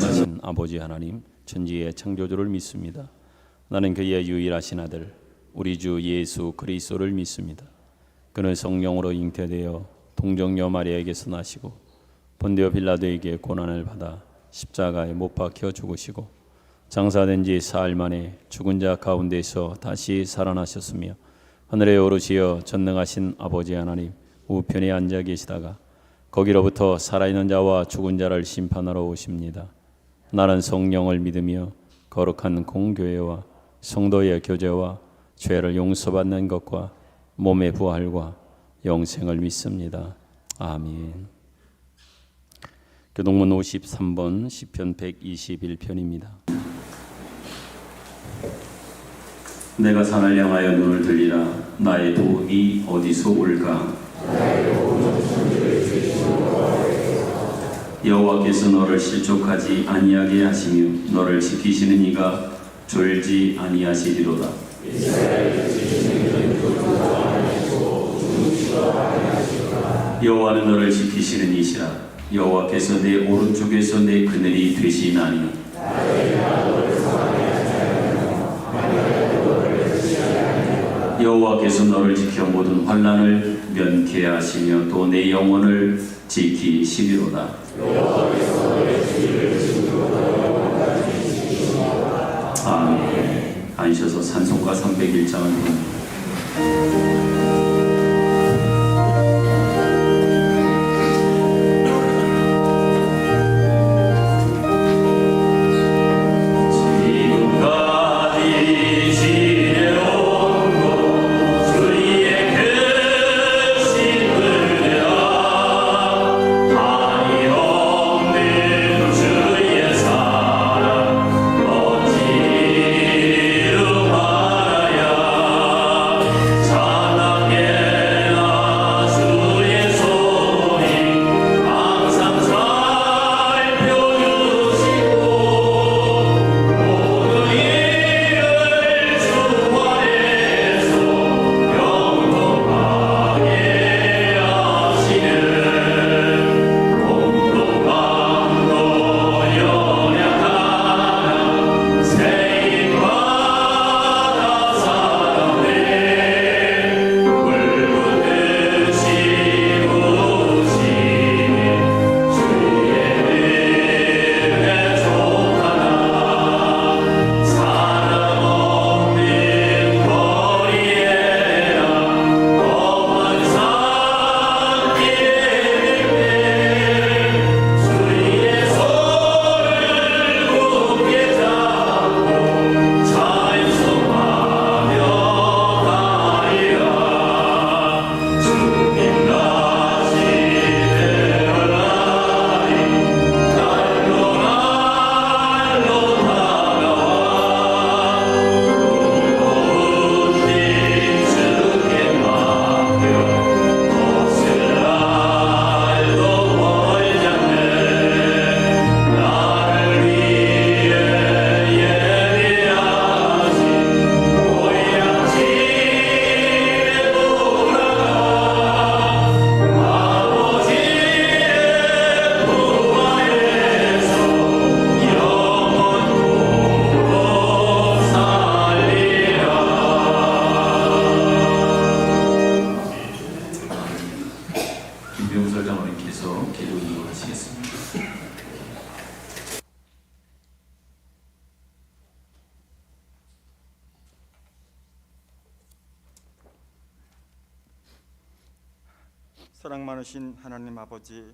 전능하신 아버지 하나님, 천지의 창조주를 믿습니다. 나는 그의 유일하신 아들 우리 주 예수 그리스도를 믿습니다. 그는 성령으로 잉태되어 동정녀 마리아에게서 나시고 본디오 빌라도에게 고난을 받아 십자가에 못 박혀 죽으시고 장사된 지 사흘 만에 죽은 자 가운데서 다시 살아나셨으며 하늘에 오르시어 전능하신 아버지 하나님 우편에 앉아 계시다가 거기로부터 살아있는 자와 죽은 자를 심판하러 오십니다. 나는 성령을 믿으며 거룩한 공교회와 성도의 교제와 죄를 용서받는 것과 몸의 부활과 영생을 믿습니다. 아멘. 교동문 53번 시편 121편입니다. 내가 산을 향하여 눈을 들리라. 나의 도움이 어디서 올까? 여호와께서 너를 실족하지 아니하게 하시며 너를 지키시는 이가 졸지 아니하시리로다. 여호와는 너를 지키시는 이시라. 여호와께서 내 오른쪽에서 내 그늘이 되시나니 여호와께서 너를 지켜 모든 환난을 면케 하시며 또 내 영혼을 지키시리로다. 아멘. 앉으셔서 찬송가 301장을 부릅니다. 사랑 많으신 하나님 아버지,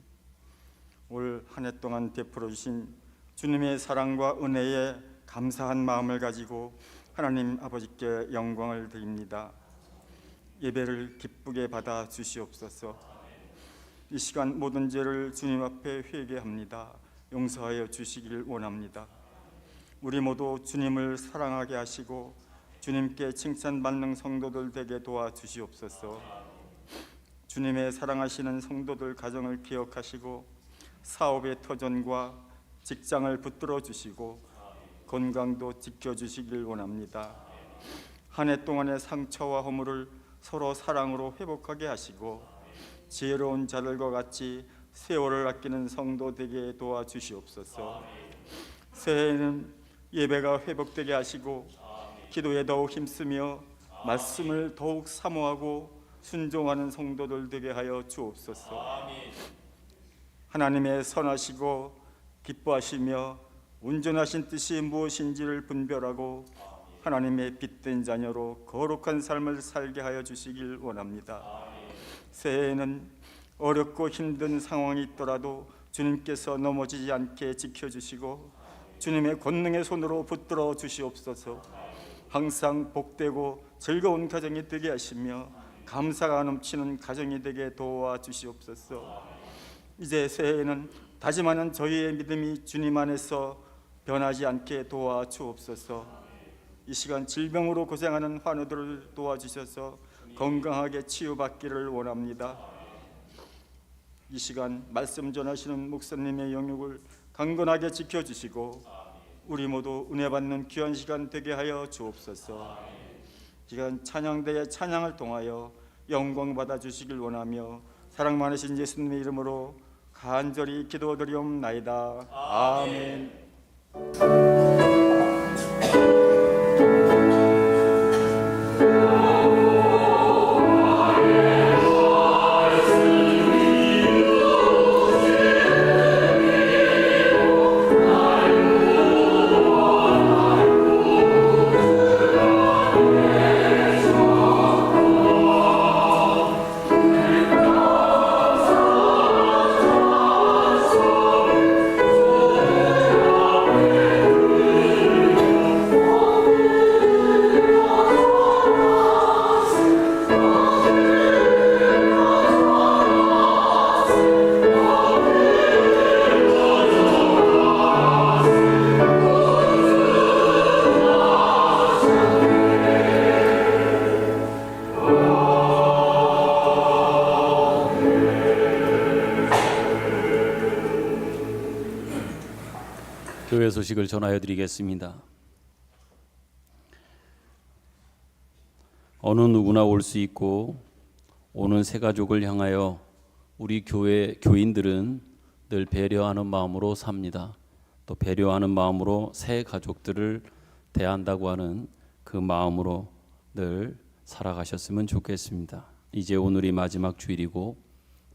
올 한 해 동안 베풀어 주신 주님의 사랑과 은혜에 감사한 마음을 가지고 하나님 아버지께 영광을 드립니다. 예배를 기쁘게 받아 주시옵소서. 이 시간 모든 죄를 주님 앞에 회개합니다. 용서하여 주시길 원합니다. 우리 모두 주님을 사랑하게 하시고 주님께 칭찬받는 성도들 되게 도와주시옵소서. 주님의 사랑하시는 성도들 가정을 기억하시고 사업의 터전과 직장을 붙들어 주시고 건강도 지켜주시길 원합니다. 한 해 동안의 상처와 허물을 서로 사랑으로 회복하게 하시고 지혜로운 자들과 같이 세월을 아끼는 성도 되게 도와주시옵소서. 새해에는 예배가 회복되게 하시고 기도에 더욱 힘쓰며 말씀을 더욱 사모하고 순종하는 성도들 되게 하여 주옵소서. 하나님의 선하시고 기뻐하시며 온전하신 뜻이 무엇인지를 분별하고 하나님의 빛된 자녀로 거룩한 삶을 살게 하여 주시길 원합니다. 새해에는 어렵고 힘든 상황이 있더라도 주님께서 넘어지지 않게 지켜주시고 주님의 권능의 손으로 붙들어 주시옵소서. 항상 복되고 즐거운 가정이 되게 하시며 감사가 넘치는 가정이 되게 도와주시옵소서. 이제 새해에는 다짐하는 저희의 믿음이 주님 안에서 변하지 않게 도와주옵소서. 이 시간 질병으로 고생하는 환우들을 도와주셔서 건강하게 치유받기를 원합니다. 이 시간 말씀 전하시는 목사님의 영역을 강건하게 지켜주시고 우리 모두 은혜 받는 귀한 시간 되게 하여 주옵소서. 시간 찬양대의 찬양을 통하여 영광 받아 주시길 원하며 사랑 많으신 예수님의 이름으로 간절히 기도드리옵나이다. 아멘. 교회 소식을 전하여 드리겠습니다. 어느 누구나 올 수 있고 오는 새 가족을 향하여 우리 교인들은 늘 배려하는 마음으로 삽니다. 또 배려하는 마음으로 새 가족들을 대한다고 하는 그 마음으로 늘 살아가셨으면 좋겠습니다. 이제 오늘이 마지막 주일이고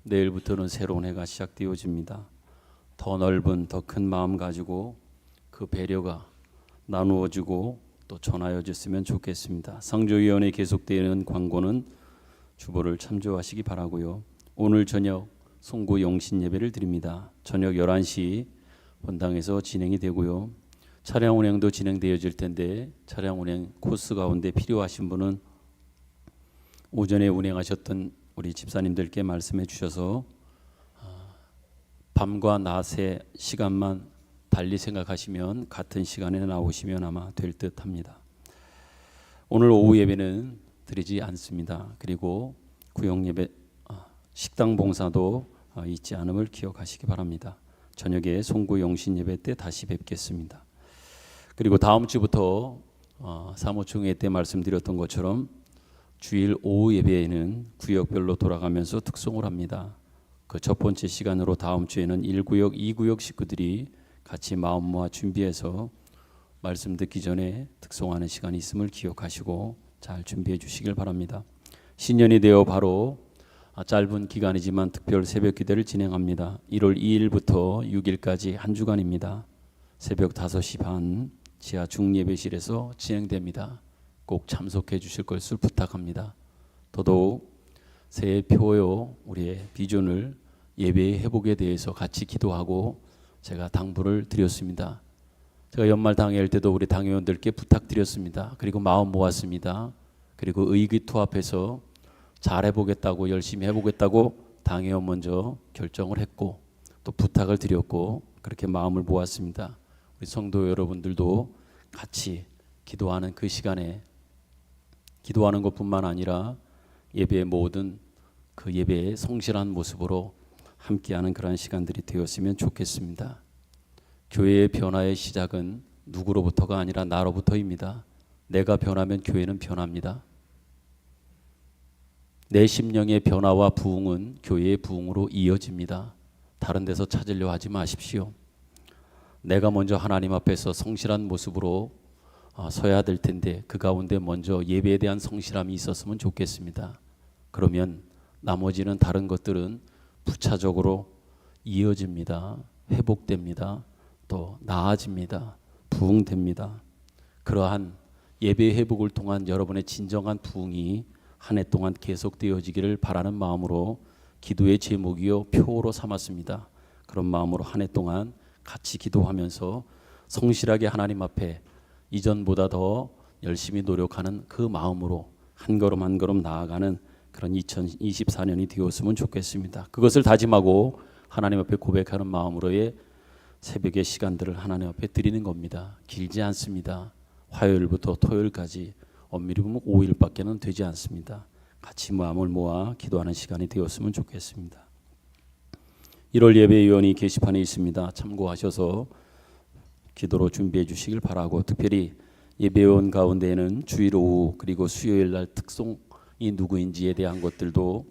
내일부터는 새로운 해가 시작되어집니다. 더 넓은 더 큰 마음 가지고 그 배려가 나누어지고 또 전하여졌으면 좋겠습니다. 상조위원회 계속되는 광고는 주보를 참조하시기 바라고요. 오늘 저녁 송구 영신 예배를 드립니다. 저녁 11시 본당에서 진행이 되고요. 차량 운행도 진행되어질 텐데 차량 운행 코스 가운데 필요하신 분은 오전에 운행하셨던 우리 집사님들께 말씀해 주셔서 밤과 낮의 시간만 달리 생각하시면 같은 시간에 나오시면 아마 될 듯합니다. 오늘 오후 예배는 드리지 않습니다. 그리고 구역 예배, 식당 봉사도 잊지 않음을 기억하시기 바랍니다. 저녁에 송구 영신 예배 때 다시 뵙겠습니다. 그리고 다음 주부터 사무총회 때 말씀드렸던 것처럼 주일 오후 예배에는 구역별로 돌아가면서 특송을 합니다. 그 첫 번째 시간으로 다음 주에는 1구역, 2구역 식구들이 같이 마음 모아 준비해서 말씀 듣기 전에 특송하는 시간이 있음을 기억하시고 잘 준비해 주시길 바랍니다. 신년이 되어 바로 짧은 기간이지만 특별 새벽 기도를 진행합니다. 1월 2일부터 6일까지 한 주간입니다. 새벽 5시 반 지하 중예배실에서 진행됩니다. 꼭 참석해 주실 것을 부탁합니다. 더더욱 새해 표요 우리의 비전을 예배의 회복에 대해서 같이 기도하고 제가 당부를 드렸습니다. 제가 연말 당회할 때도 우리 당회원들께 부탁드렸습니다. 그리고 마음 모았습니다. 그리고 의기투합해서 잘해보겠다고 열심히 해보겠다고 당회원 먼저 결정을 했고 또 부탁을 드렸고 그렇게 마음을 모았습니다. 우리 성도 여러분들도 같이 기도하는 그 시간에 기도하는 것뿐만 아니라 예배의 모든 그 예배의 성실한 모습으로 함께하는 그러한 시간들이 되었으면 좋겠습니다. 교회의 변화의 시작은 누구로부터가 아니라 나로부터입니다. 내가 변하면 교회는 변합니다. 내 심령의 변화와 부흥은 교회의 부흥으로 이어집니다. 다른 데서 찾으려 하지 마십시오. 내가 먼저 하나님 앞에서 성실한 모습으로 서야 될 텐데 그 가운데 먼저 예배에 대한 성실함이 있었으면 좋겠습니다. 그러면 나머지는 다른 것들은 부차적으로 이어집니다. 회복됩니다. 또 나아집니다. 부흥됩니다. 그러한 예배 회복을 통한 여러분의 진정한 부흥이 한 해 동안 계속되어지기를 바라는 마음으로 기도의 제목이요 표로 삼았습니다. 그런 마음으로 한 해 동안 같이 기도하면서 성실하게 하나님 앞에 이전보다 더 열심히 노력하는 그 마음으로 한 걸음 한 걸음 나아가는 그런 2024년이 되었으면 좋겠습니다. 그것을 다짐하고 하나님 앞에 고백하는 마음으로의 새벽의 시간들을 하나님 앞에 드리는 겁니다. 길지 않습니다. 화요일부터 토요일까지 엄밀히 보면 5일밖에는 되지 않습니다. 같이 마음을 모아 기도하는 시간이 되었으면 좋겠습니다. 1월 예배위원이 게시판에 있습니다. 참고하셔서 기도로 준비해 주시길 바라고, 특별히 예배위원 가운데에는 주일 오후 그리고 수요일 날 특송이 누구인지에 대한 것들도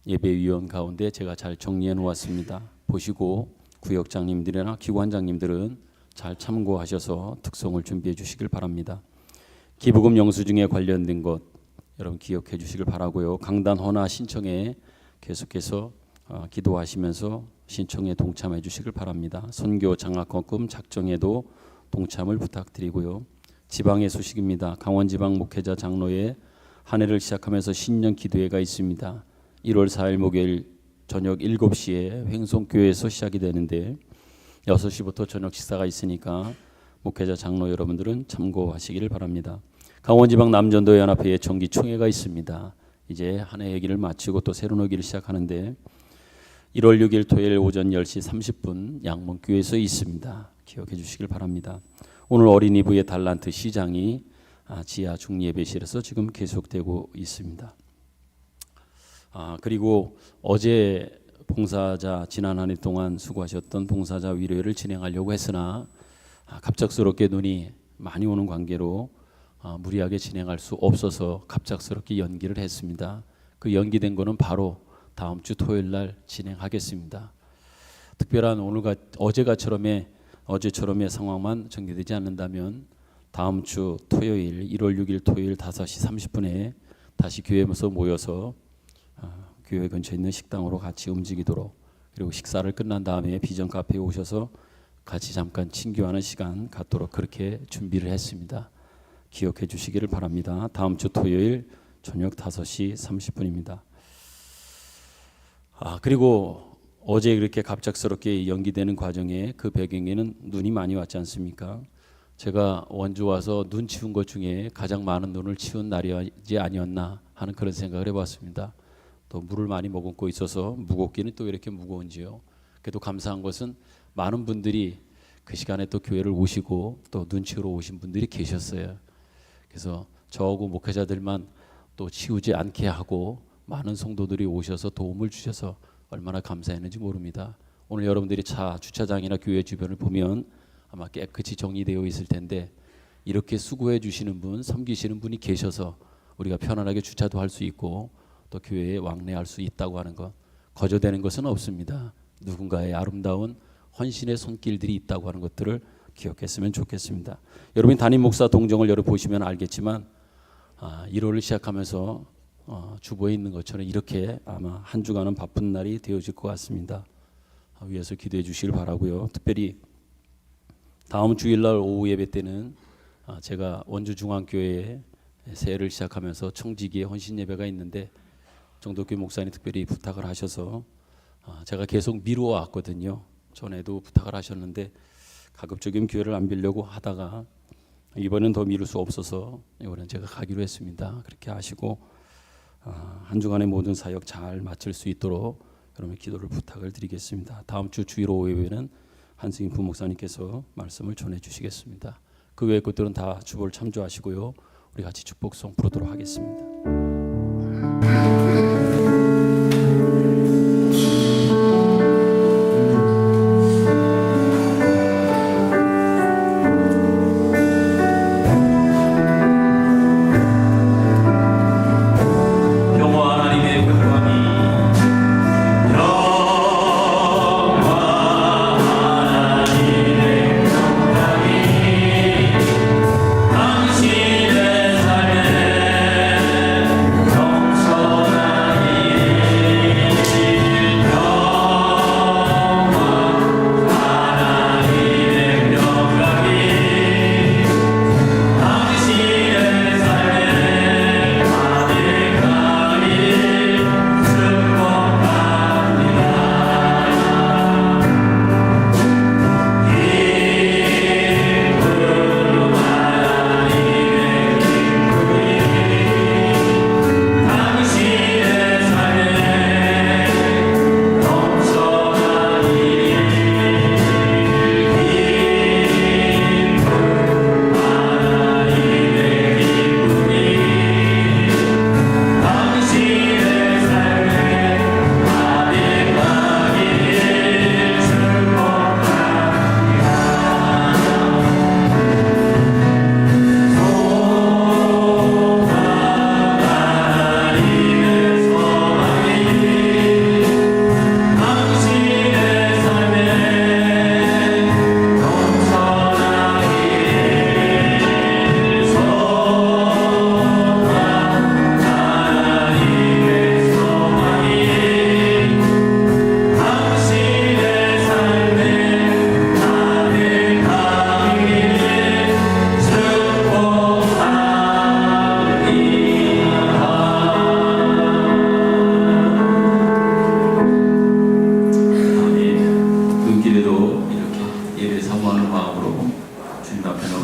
예배위원 가운데 제가 잘 정리해 놓았습니다. 보시고 구역장님들이나 기관장님들은 잘 참고하셔서 특송을 준비해 주시길 바랍니다. 기부금 영수증에 관련된 것 여러분 기억해 주시길 바라고요. 강단 헌화 신청에 계속해서 기도하시면서 신청에 동참해 주시길 바랍니다. 선교 장학금금 작정에도 동참을 부탁드리고요. 지방의 소식입니다. 강원지방 목회자 장로회 한 해를 시작하면서 신년 기도회가 있습니다. 1월 4일 목요일 저녁 7시에 횡성교회에서 시작이 되는데 6시부터 저녁 식사가 있으니까 목회자 장로 여러분들은 참고하시기를 바랍니다. 강원지방 남전도 연합회의 정기총회가 있습니다. 이제 한 해 얘기를 마치고 또 새로운 회기를 시작하는데 1월 6일 토요일 오전 10시 30분 양문교회에서 있습니다. 기억해 주시길 바랍니다. 오늘 어린이부의 달란트 시장이 지하 중예배실에서 지금 계속되고 있습니다. 그리고 어제 봉사자 지난 한 해 동안 수고하셨던 봉사자 위로회를 진행하려고 했으나 갑작스럽게 눈이 많이 오는 관계로 무리하게 진행할 수 없어서 갑작스럽게 연기를 했습니다. 그 연기된 거는 바로 다음 주 토요일 날 진행하겠습니다. 특별한 어제처럼의 상황만 전개되지 않는다면 다음 주 토요일 1월 6일 토요일 5시 30분에 다시 교회에서 모여서 교회 근처에 있는 식당으로 같이 움직이도록, 그리고 식사를 끝난 다음에 비전 카페에 오셔서 같이 잠깐 친교하는 시간 갖도록 그렇게 준비를 했습니다. 기억해 주시기를 바랍니다. 다음 주 토요일 저녁 5시 30분입니다. 그리고 어제 그렇게 갑작스럽게 연기되는 과정에 그 배경에는 눈이 많이 왔지 않습니까? 제가 원주 와서 눈 치운 것 중에 가장 많은 눈을 치운 날이지 아니었나 하는 그런 생각을 해봤습니다. 또 물을 많이 머금고 있어서 무겁기는 또 이렇게 무거운지요. 그래도 감사한 것은 많은 분들이 그 시간에 또 교회를 오시고 또 눈 치우러 오신 분들이 계셨어요. 그래서 저하고 목회자들만 또 치우지 않게 하고 많은 성도들이 오셔서 도움을 주셔서 얼마나 감사했는지 모릅니다. 오늘 여러분들이 차 주차장이나 교회 주변을 보면 아마 깨끗이 정리되어 있을 텐데 이렇게 수고해 주시는 분, 섬기시는 분이 계셔서 우리가 편안하게 주차도 할 수 있고 또 교회에 왕래할 수 있다고 하는 것, 거저되는 것은 없습니다. 누군가의 아름다운 헌신의 손길들이 있다고 하는 것들을 기억했으면 좋겠습니다. 여러분 담임 목사 동정을 보시면 알겠지만 1월을 시작하면서 주보에 있는 것처럼 이렇게 아마 한 주간은 바쁜 날이 되어질 것 같습니다. 위에서 기도해 주시길 바라고요. 특별히 다음 주일날 오후 예배 때는 제가 원주중앙교회에 새해를 시작하면서 청지기의 헌신 예배가 있는데 정덕규 목사님 특별히 부탁을 하셔서 제가 계속 미루어 왔거든요. 전에도 부탁을 하셨는데 가급적이면 교회를 안 빌려고 하다가 이번엔 더 미룰 수 없어서 이번엔 제가 가기로 했습니다. 그렇게 하시고 한 주간의 모든 사역 잘 마칠 수 있도록 여러분 기도를 부탁을 드리겠습니다. 다음 주 주일 오후 예배는 한승인 부목사님께서 말씀을 전해 주시겠습니다. 그 외의 것들은 다 주보를 참조하시고요. 우리 같이 축복송 부르도록 하겠습니다. 영화 하나님의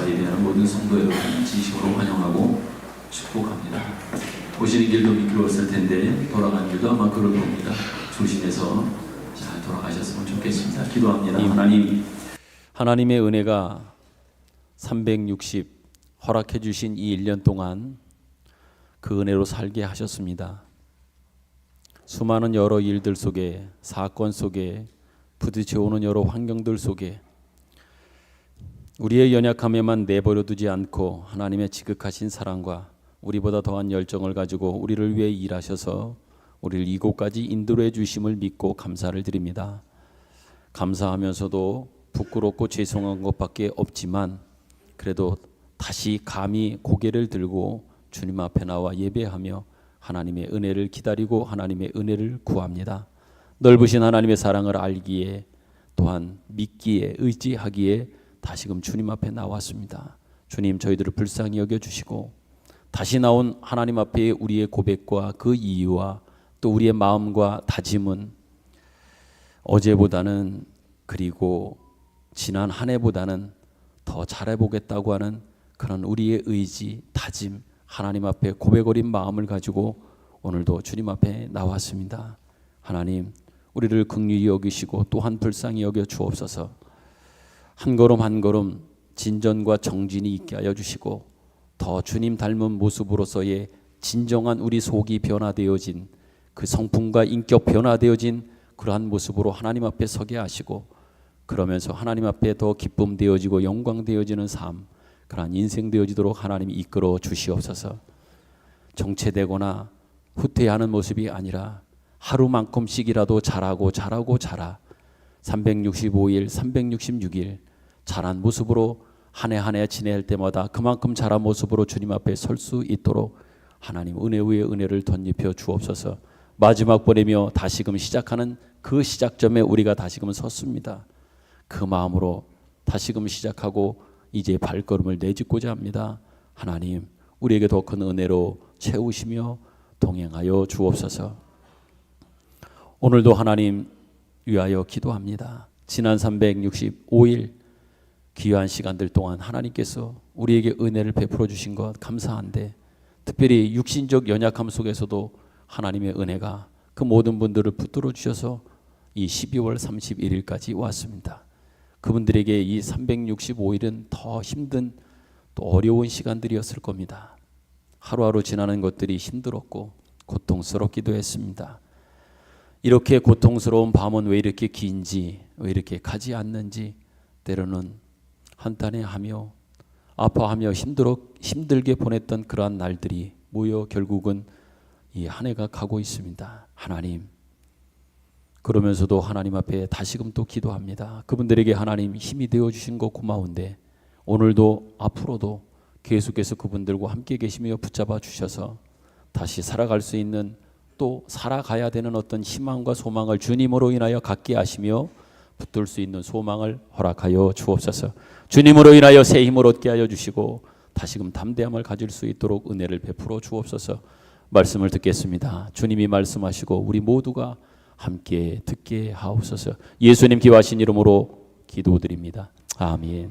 나와 예배하는 모든 성도 여러분 진심으로 환영하고 축복합니다. 오시는 길도 미끄러웠을 텐데 돌아가는 길도 아마 그럴 겁니다. 조심해서 잘 돌아가셨으면 좋겠습니다. 기도합니다. 하나님의 은혜가 360 허락해 주신 이 1년 동안 그 은혜로 살게 하셨습니다. 수많은 여러 일들 속에, 사건 속에, 부딪혀오는 여러 환경들 속에 우리의 연약함에만 내버려 두지 않고 하나님의 지극하신 사랑과 우리보다 더한 열정을 가지고 우리를 위해 일하셔서 우리를 이곳까지 인도해 주심을 믿고 감사를 드립니다. 감사하면서도 부끄럽고 죄송한 것밖에 없지만 그래도 다시 감히 고개를 들고 주님 앞에 나와 예배하며 하나님의 은혜를 기다리고 하나님의 은혜를 구합니다. 넓으신 하나님의 사랑을 알기에 또한 믿기에 의지하기에 다시금 주님 앞에 나왔습니다. 주님, 저희들을 불쌍히 여겨주시고 다시 나온 하나님 앞에 우리의 고백과 그 이유와 또 우리의 마음과 다짐은 어제보다는 그리고 지난 한 해보다는 더 잘해보겠다고 하는 그런 우리의 의지, 다짐, 하나님 앞에 고백 어린 마음을 가지고 오늘도 주님 앞에 나왔습니다. 하나님, 우리를 긍휼히 여기시고 또한 불쌍히 여겨 주옵소서. 한 걸음 한 걸음 진전과 정진이 있게 하여 주시고 더 주님 닮은 모습으로서의 진정한 우리 속이 변화되어진 그 성품과 인격 변화되어진 그러한 모습으로 하나님 앞에 서게 하시고 그러면서 하나님 앞에 더 기쁨 되어지고 영광 되어지는 삶, 그러한 인생 되어지도록 하나님이 이끌어 주시옵소서. 정체되거나 후퇴하는 모습이 아니라 하루만큼씩이라도 잘하고 365일 366일 잘한 모습으로 한 해 한 해 지낼 때마다 그만큼 잘한 모습으로 주님 앞에 설 수 있도록 하나님 은혜 위에 은혜를 덧입혀 주옵소서. 마지막 번이며 다시금 시작하는 그 시작점에 우리가 다시금 섰습니다. 그 마음으로 다시금 시작하고 이제 발걸음을 내딛고자 합니다. 하나님, 우리에게 더 큰 은혜로 채우시며 동행하여 주옵소서. 오늘도 하나님 위하여 기도합니다. 지난 365일 귀한 시간들 동안 하나님께서 우리에게 은혜를 베풀어 주신 것 감사한데 특별히 육신적 연약함 속에서도 하나님의 은혜가 그 모든 분들을 붙들어 주셔서 이 12월 31일까지 왔습니다. 그분들에게 이 365일은 더 힘든 또 어려운 시간들이었을 겁니다. 하루하루 지나는 것들이 힘들었고 고통스럽기도 했습니다. 이렇게 고통스러운 밤은 왜 이렇게 긴지, 왜 이렇게 가지 않는지 때로는 한탄해하며 아파하며 힘들게 보냈던 그러한 날들이 모여 결국은 이 한 해가 가고 있습니다. 하나님, 그러면서도 하나님 앞에 다시금 또 기도합니다. 그분들에게 하나님 힘이 되어주신 거 고마운데 오늘도 앞으로도 계속해서 그분들과 함께 계시며 붙잡아 주셔서 다시 살아갈 수 있는 또 살아가야 되는 어떤 희망과 소망을 주님으로 인하여 갖게 하시며 붙들 수 있는 소망을 허락하여 주옵소서. 주님으로 인하여 새 힘을 얻게 하여 주시고 다시금 담대함을 가질 수 있도록 은혜를 베풀어 주옵소서. 말씀을 듣겠습니다. 주님이 말씀하시고 우리 모두가 함께 듣게 하옵소서. 예수님 귀하신 이름으로 기도드립니다. 아멘.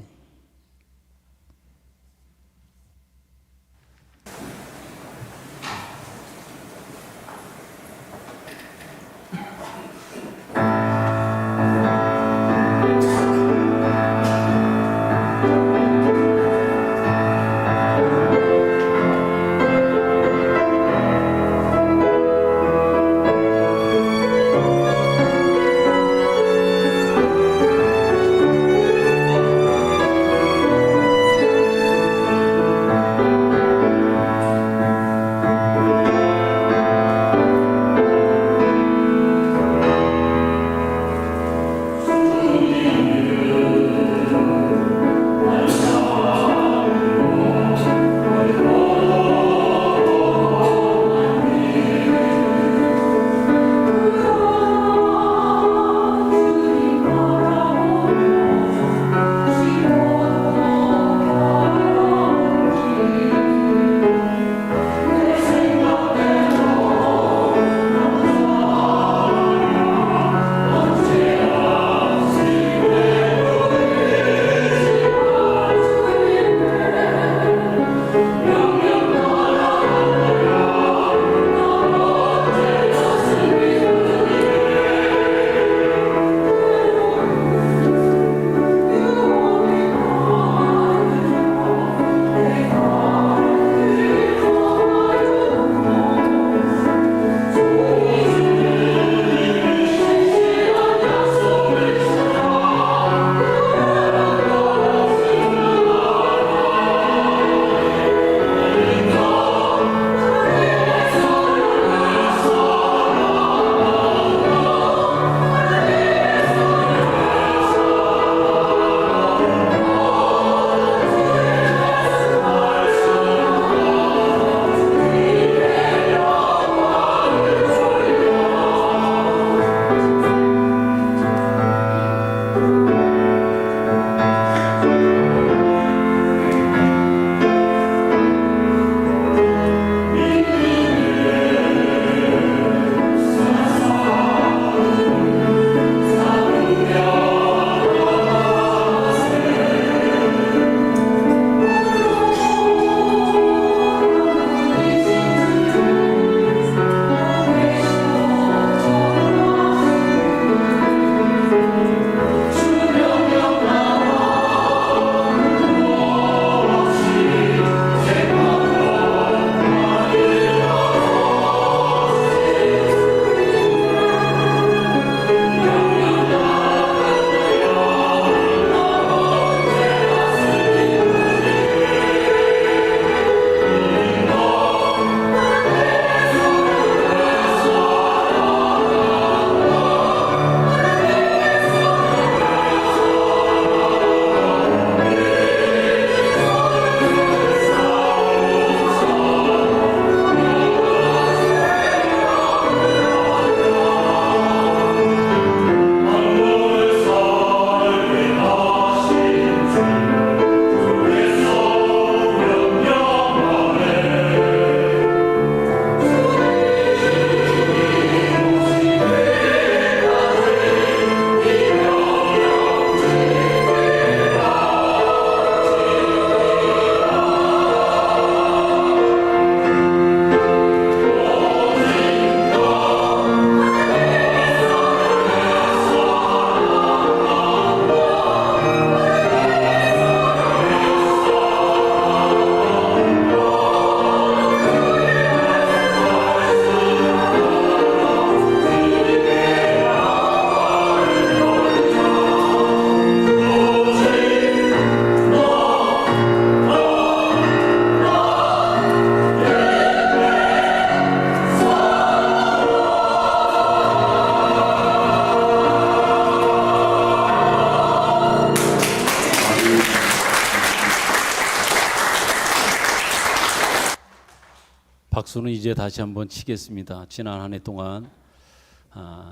박수는 이제 다시 한번 치겠습니다. 지난 한 해 동안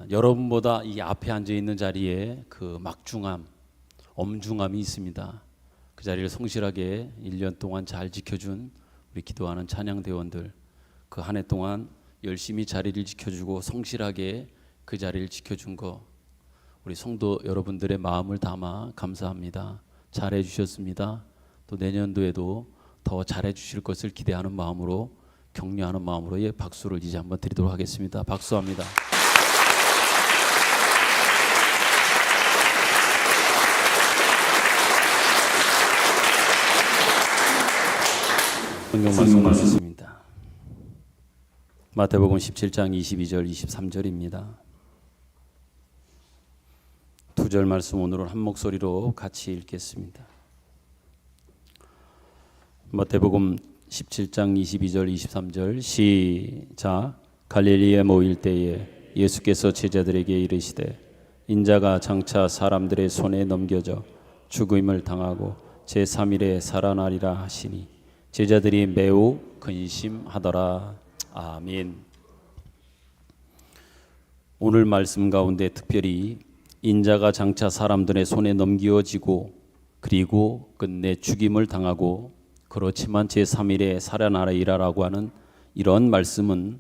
여러분보다 이 앞에 앉아 있는 자리에 그 막중함, 엄중함이 있습니다. 그 자리를 성실하게 1년 동안 잘 지켜준 우리 기도하는 찬양대원들, 그 한 해 동안 열심히 자리를 지켜주고 성실하게 그 자리를 지켜준 거, 우리 성도 여러분들의 마음을 담아 감사합니다. 잘해 주셨습니다. 또 내년도에도 더 잘해 주실 것을 기대하는 마음으로, 격려하는 마음으로의 박수를 이제 한번 드리도록 하겠습니다. 박수합니다. 성경 말씀입니다. 마태복음 17장 22절 23절입니다. 두 절 말씀 오늘은 한 목소리로 같이 읽겠습니다. 마태복음 17장 22절 23절 시작. 갈릴리에 모일 때에 예수께서 제자들에게 이르시되 인자가 장차 사람들의 손에 넘겨져 죽음을 당하고 제3일에 살아나리라 하시니 제자들이 매우 근심하더라. 아멘. 오늘 말씀 가운데 특별히 인자가 장차 사람들의 손에 넘겨지고 그리고 끝내 죽임을 당하고 그렇지만 제3일에 살아나리라라고 하는 이런 말씀은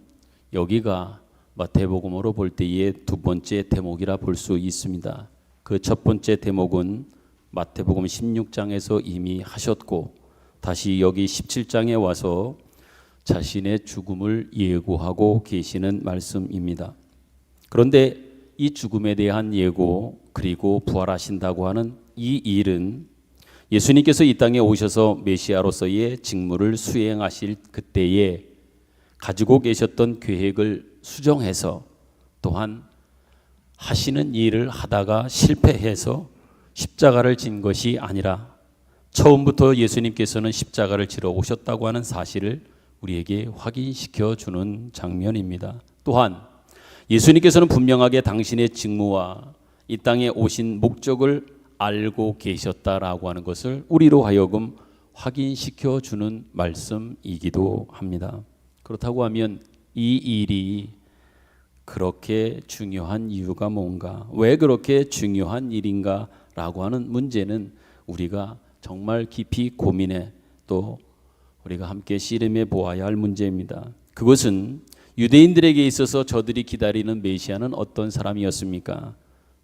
여기가 마태복음으로 볼 때의 두 번째 대목이라 볼 수 있습니다. 그 첫 번째 대목은 마태복음 16장에서 이미 하셨고 다시 여기 17장에 와서 자신의 죽음을 예고하고 계시는 말씀입니다. 그런데 이 죽음에 대한 예고 그리고 부활하신다고 하는 이 일은 예수님께서 이 땅에 오셔서 메시아로서의 직무를 수행하실 그때에 가지고 계셨던 계획을 수정해서 또한 하시는 일을 하다가 실패해서 십자가를 진 것이 아니라 처음부터 예수님께서는 십자가를 지러 오셨다고 하는 사실을 우리에게 확인시켜 주는 장면입니다. 또한 예수님께서는 분명하게 당신의 직무와 이 땅에 오신 목적을 알고 계셨다라고 하는 것을 우리로 하여금 확인시켜 주는 말씀이기도 합니다. 그렇다고 하면 이 일이 그렇게 중요한 이유가 뭔가, 왜 그렇게 중요한 일인가 라고 하는 문제는 우리가 정말 깊이 고민해 또 우리가 함께 씨름해 보아야 할 문제입니다. 그것은 유대인들에게 있어서 저들이 기다리는 메시아는 어떤 사람이었습니까?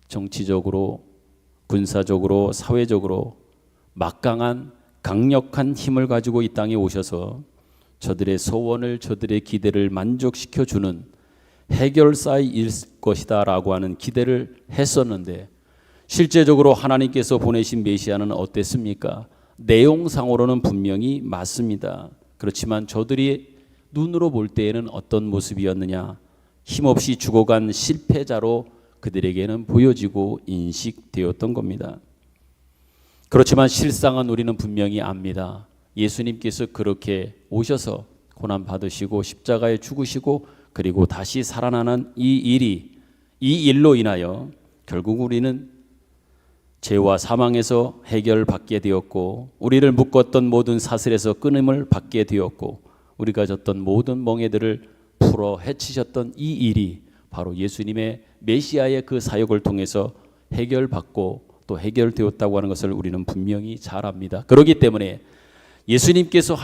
정치적으로, 군사적으로, 사회적으로 막강한 강력한 힘을 가지고 이 땅에 오셔서 저들의 소원을, 저들의 기대를 만족시켜주는 해결사일 것이다 라고 하는 기대를 했었는데 실제적으로 하나님께서 보내신 메시아는 어땠습니까? 내용상으로는 분명히 맞습니다. 그렇지만 저들이 눈으로 볼 때에는 어떤 모습이었느냐? 힘없이 죽어간 실패자로 그들에게는 보여지고 인식되었던 겁니다. 그렇지만 실상은 우리는 분명히 압니다. 예수님께서 그렇게 오셔서 고난 받으시고 십자가에 죽으시고 그리고 다시 살아나는 이 일로 인하여 결국 우리는 죄와 사망에서 해결받게 되었고 우리를 묶었던 모든 사슬에서 끊임을 받게 되었고 우리가 졌던 모든 멍에들을 풀어 헤치셨던 이 일이 바로 예수님의 메시아의 그 사역을 통해서 해결받고 또 해결되었다고 하는 것을 우리는 분명히 잘 압니다. 그렇기 때문에 예수님께서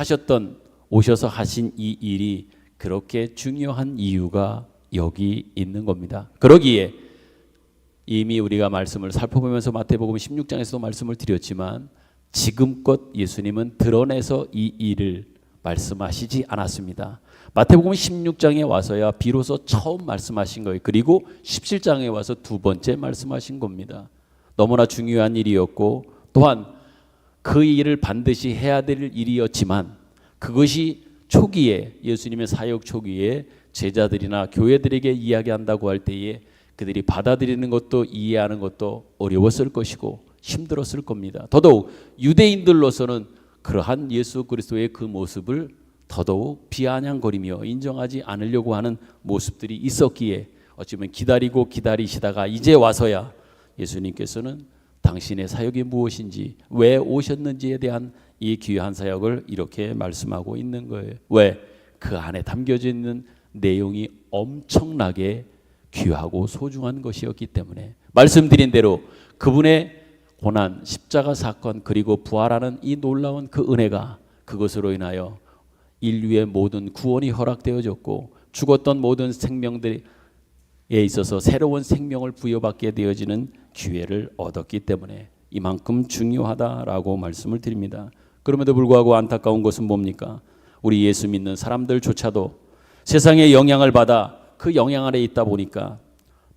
오셔서 하신 이 일이 그렇게 중요한 이유가 여기 있는 겁니다. 그러기에 이미 우리가 말씀을 살펴보면서 마태복음 16장에서도 말씀을 드렸지만 지금껏 예수님은 드러내서 이 일을 말씀하시지 않았습니다. 마태복음 16장에 와서야 비로소 처음 말씀하신 거예요. 그리고 17장에 와서 두 번째 말씀하신 겁니다. 너무나 중요한 일이었고 또한 그 일을 반드시 해야 될 일이었지만 그것이 초기에 예수님의 사역 초기에 제자들이나 교회들에게 이야기한다고 할 때에 그들이 받아들이는 것도 이해하는 것도 어려웠을 것이고 힘들었을 겁니다. 더더욱 유대인들로서는 그러한 예수 그리스도의 그 모습을 더더욱 비아냥거리며 인정하지 않으려고 하는 모습들이 있었기에 어쩌면 기다리고 기다리시다가 이제 와서야 예수님께서는 당신의 사역이 무엇인지 왜 오셨는지에 대한 이 귀한 사역을 이렇게 말씀하고 있는 거예요. 왜? 그 안에 담겨져 있는 내용이 엄청나게 귀하고 소중한 것이었기 때문에 말씀드린 대로 그분의 고난, 십자가 사건 그리고 부활하는 이 놀라운 그 은혜가 그것으로 인하여 인류의 모든 구원이 허락되어졌고 죽었던 모든 생명들에 있어서 새로운 생명을 부여받게 되어지는 기회를 얻었기 때문에 이만큼 중요하다라고 말씀을 드립니다. 그럼에도 불구하고 안타까운 것은 뭡니까? 우리 예수 믿는 사람들조차도 세상의 영향을 받아 그 영향 아래 있다 보니까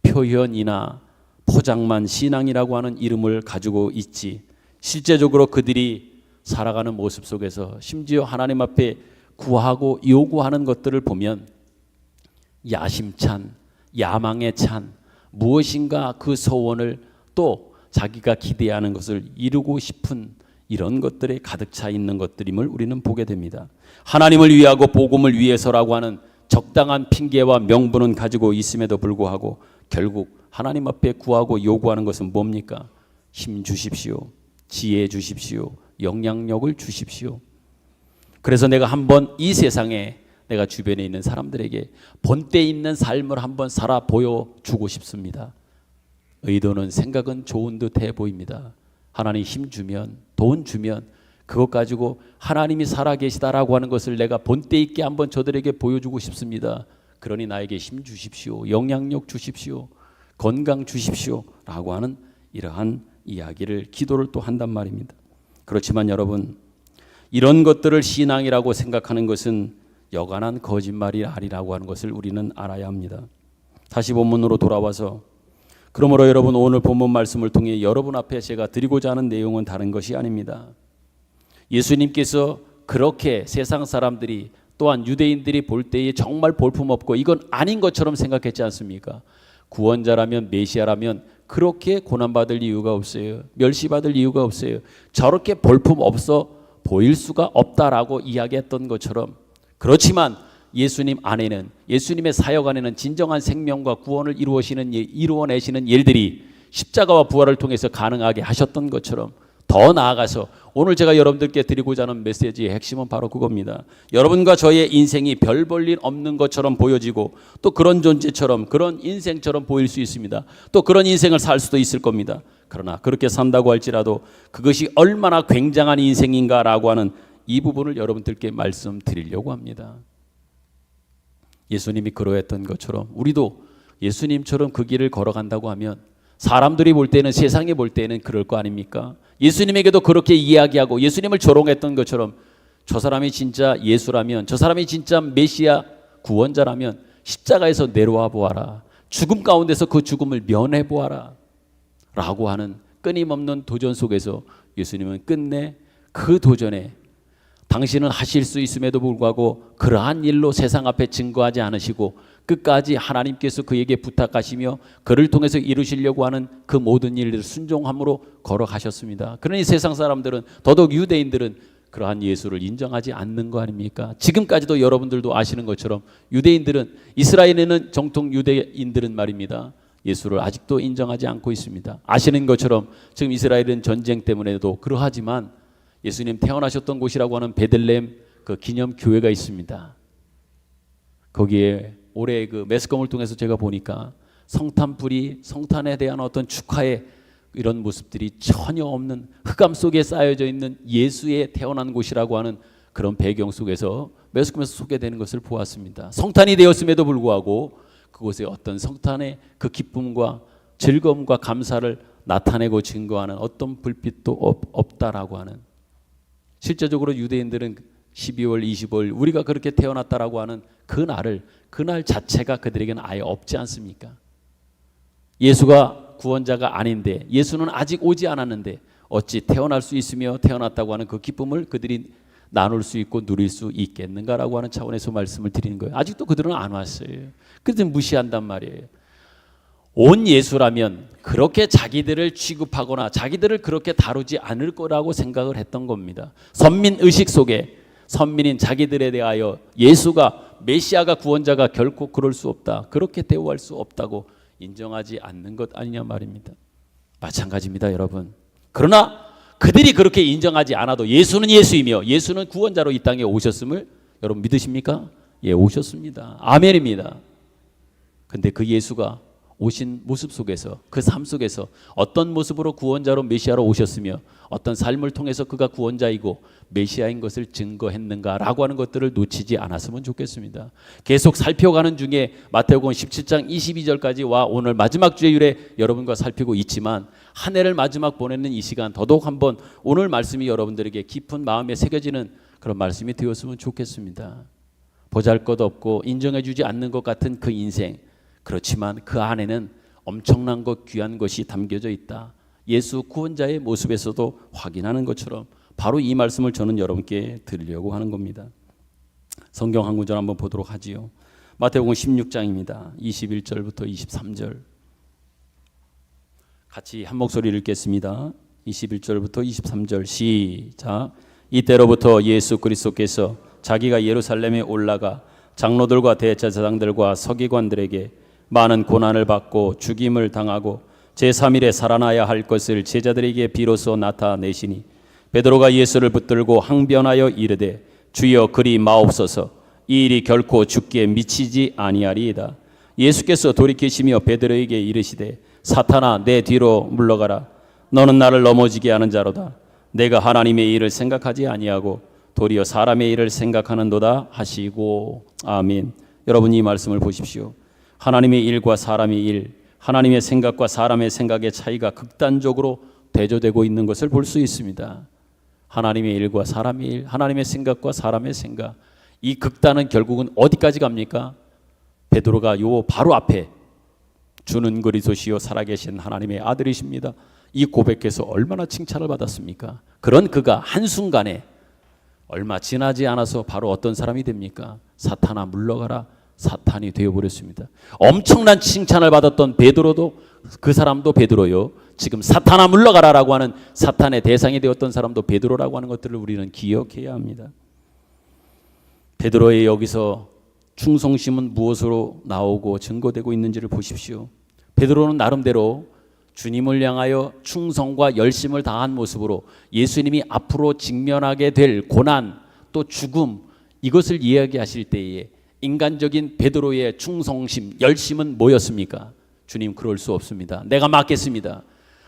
표현이나 포장만 신앙이라고 하는 이름을 가지고 있지 실제적으로 그들이 살아가는 모습 속에서 심지어 하나님 앞에 구하고 요구하는 것들을 보면 야심찬, 야망에 찬 무엇인가 그 소원을 또 자기가 기대하는 것을 이루고 싶은 이런 것들에 가득 차 있는 것들임을 우리는 보게 됩니다. 하나님을 위하고 복음을 위해서라고 하는 적당한 핑계와 명분은 가지고 있음에도 불구하고 결국 하나님 앞에 구하고 요구하는 것은 뭡니까? 힘 주십시오. 지혜 주십시오. 영향력을 주십시오. 그래서 내가 한번 이 세상에 내가 주변에 있는 사람들에게 본때 있는 삶을 한번 살아 보여주고 싶습니다. 의도는 생각은 좋은 듯해 보입니다. 하나님 힘 주면 돈 주면 그것 가지고 하나님이 살아계시다라고 하는 것을 내가 본때 있게 한번 저들에게 보여주고 싶습니다. 그러니 나에게 힘 주십시오. 영향력 주십시오. 건강 주십시오. 라고 하는 이러한 이야기를 기도를 또 한단 말입니다. 그렇지만 여러분 이런 것들을 신앙이라고 생각하는 것은 여간한 거짓말이 아니라고 하는 것을 우리는 알아야 합니다. 다시 본문으로 돌아와서 그러므로 여러분 오늘 본문 말씀을 통해 여러분 앞에 제가 드리고자 하는 내용은 다른 것이 아닙니다. 예수님께서 그렇게 세상 사람들이 또한 유대인들이 볼 때에 정말 볼품없고 이건 아닌 것처럼 생각했지 않습니까? 구원자라면 메시아라면 그렇게 고난받을 이유가 없어요. 멸시받을 이유가 없어요. 저렇게 볼품없어 보일 수가 없다라고 이야기했던 것처럼 그렇지만 예수님 안에는 예수님의 사역 안에는 진정한 생명과 구원을 이루어내시는 일들이 십자가와 부활을 통해서 가능하게 하셨던 것처럼 더 나아가서 오늘 제가 여러분들께 드리고자 하는 메시지의 핵심은 바로 그겁니다. 여러분과 저의 인생이 별 볼 일 없는 것처럼 보여지고 또 그런 존재처럼 그런 인생처럼 보일 수 있습니다. 또 그런 인생을 살 수도 있을 겁니다. 그러나 그렇게 산다고 할지라도 그것이 얼마나 굉장한 인생인가라고 하는 이 부분을 여러분들께 말씀드리려고 합니다. 예수님이 그러했던 것처럼 우리도 예수님처럼 그 길을 걸어간다고 하면 사람들이 볼 때는 세상에 볼 때는 그럴 거 아닙니까? 예수님에게도 그렇게 이야기하고 예수님을 조롱했던 것처럼 저 사람이 진짜 예수라면 저 사람이 진짜 메시아 구원자라면 십자가에서 내려와 보아라. 죽음 가운데서 그 죽음을 면해 보아라. 라고 하는 끊임없는 도전 속에서 예수님은 끝내 그 도전에 당신은 하실 수 있음에도 불구하고 그러한 일로 세상 앞에 증거하지 않으시고 끝까지 하나님께서 그에게 부탁하시며 그를 통해서 이루시려고 하는 그 모든 일들을 순종함으로 걸어가셨습니다. 그러니 세상 사람들은 더더욱 유대인들은 그러한 예수를 인정하지 않는 거 아닙니까? 지금까지도 여러분들도 아시는 것처럼 유대인들은 이스라엘에는 정통 유대인들은 말입니다. 예수를 아직도 인정하지 않고 있습니다. 아시는 것처럼 지금 이스라엘은 전쟁 때문에도 그러하지만 예수님 태어나셨던 곳이라고 하는 베들레헴 그 기념 교회가 있습니다. 거기에 올해 그 매스컴을 통해서 제가 보니까 성탄불이 성탄에 대한 어떤 축하의 이런 모습들이 전혀 없는 흑암 속에 쌓여져 있는 예수의 태어난 곳이라고 하는 그런 배경 속에서 매스컴에서 소개되는 것을 보았습니다. 성탄이 되었음에도 불구하고 그곳에 어떤 성탄의 그 기쁨과 즐거움과 감사를 나타내고 증거하는 어떤 불빛도 없다라고 하는 실제적으로 유대인들은 12월 25일 우리가 그렇게 태어났다라고 하는 그날 자체가 그들에게는 아예 없지 않습니까? 예수가 구원자가 아닌데 예수는 아직 오지 않았는데 어찌 태어날 수 있으며 태어났다고 하는 그 기쁨을 그들이 나눌 수 있고 누릴 수 있겠는가라고 하는 차원에서 말씀을 드리는 거예요. 아직도 그들은 안 왔어요. 그들은 무시한단 말이에요. 온 예수라면 그렇게 자기들을 취급하거나 자기들을 그렇게 다루지 않을 거라고 생각을 했던 겁니다. 선민의식 속에 선민인 자기들에 대하여 예수가 메시아가 구원자가 결코 그럴 수 없다. 그렇게 대우할 수 없다고 인정하지 않는 것 아니냐 말입니다. 마찬가지입니다, 여러분. 그러나 그들이 그렇게 인정하지 않아도 예수는 예수이며 예수는 구원자로 이 땅에 오셨음을 여러분 믿으십니까? 오셨습니다. 아멘입니다. 근데 그 예수가 오신 모습 속에서, 그 삶 속에서 어떤 모습으로 구원자로 메시아로 오셨으며 어떤 삶을 통해서 그가 구원자이고 메시아인 것을 증거했는가라고 하는 것들을 놓치지 않았으면 좋겠습니다. 계속 살펴가는 중에 마태복음 17장 22절까지와 오늘 마지막 주의 일에 여러분과 살피고 있지만 한 해를 마지막 보내는 이 시간 더더욱 한번 오늘 말씀이 여러분들에게 깊은 마음에 새겨지는 그런 말씀이 되었으면 좋겠습니다. 보잘것없고 인정해주지 않는 것 같은 그 인생, 그렇지만 그 안에는 엄청난 것, 귀한 것이 담겨져 있다. 예수 구원자의 모습에서도 확인하는 것처럼 바로 이 말씀을 저는 여러분께 드리려고 하는 겁니다. 성경 한 구절 한번 보도록 하지요. 마태복음 16장입니다. 21절부터 23절 같이 한 목소리를 읽겠습니다. 21절부터 23절 시작. 이때로부터 예수 그리스도께서 자기가 예루살렘에 올라가 장로들과 대제사장들과 서기관들에게 많은 고난을 받고 죽임을 당하고 제3일에 살아나야 할 것을 제자들에게 비로소 나타내시니 베드로가 예수를 붙들고 항변하여 이르되 주여 그리 마옵소서 이 일이 결코 죽기에 미치지 아니하리이다. 예수께서 돌이키시며 베드로에게 이르시되 사탄아 내 뒤로 물러가라. 너는 나를 넘어지게 하는 자로다. 내가 하나님의 일을 생각하지 아니하고 도리어 사람의 일을 생각하는도다 하시고. 아멘. 여러분 이 말씀을 보십시오. 하나님의 일과 사람의 일, 하나님의 생각과 사람의 생각의 차이가 극단적으로 대조되고 있는 것을 볼 수 있습니다. 하나님의 일과 사람의 일, 하나님의 생각과 사람의 생각, 이 극단은 결국은 어디까지 갑니까? 베드로가 요 바로 앞에 주는 그리스도시요 살아계신 하나님의 아들이십니다. 이 고백에서 얼마나 칭찬을 받았습니까? 그런 그가 한순간에 얼마 지나지 않아서 바로 어떤 사람이 됩니까? 사탄아 물러가라. 사탄이 되어버렸습니다. 엄청난 칭찬을 받았던 베드로도, 그 사람도 베드로요, 지금 사탄아 물러가라라고 하는 사탄의 대상이 되었던 사람도 베드로라고 하는 것들을 우리는 기억해야 합니다. 베드로의 여기서 충성심은 무엇으로 나오고 증거되고 있는지를 보십시오. 베드로는 나름대로 주님을 향하여 충성과 열심을 다한 모습으로 예수님이 앞으로 직면하게 될 고난 또 죽음, 이것을 이야기하실 때에 인간적인 베드로의 충성심, 열심은 뭐였습니까? 주님 그럴 수 없습니다. 내가 막겠습니다.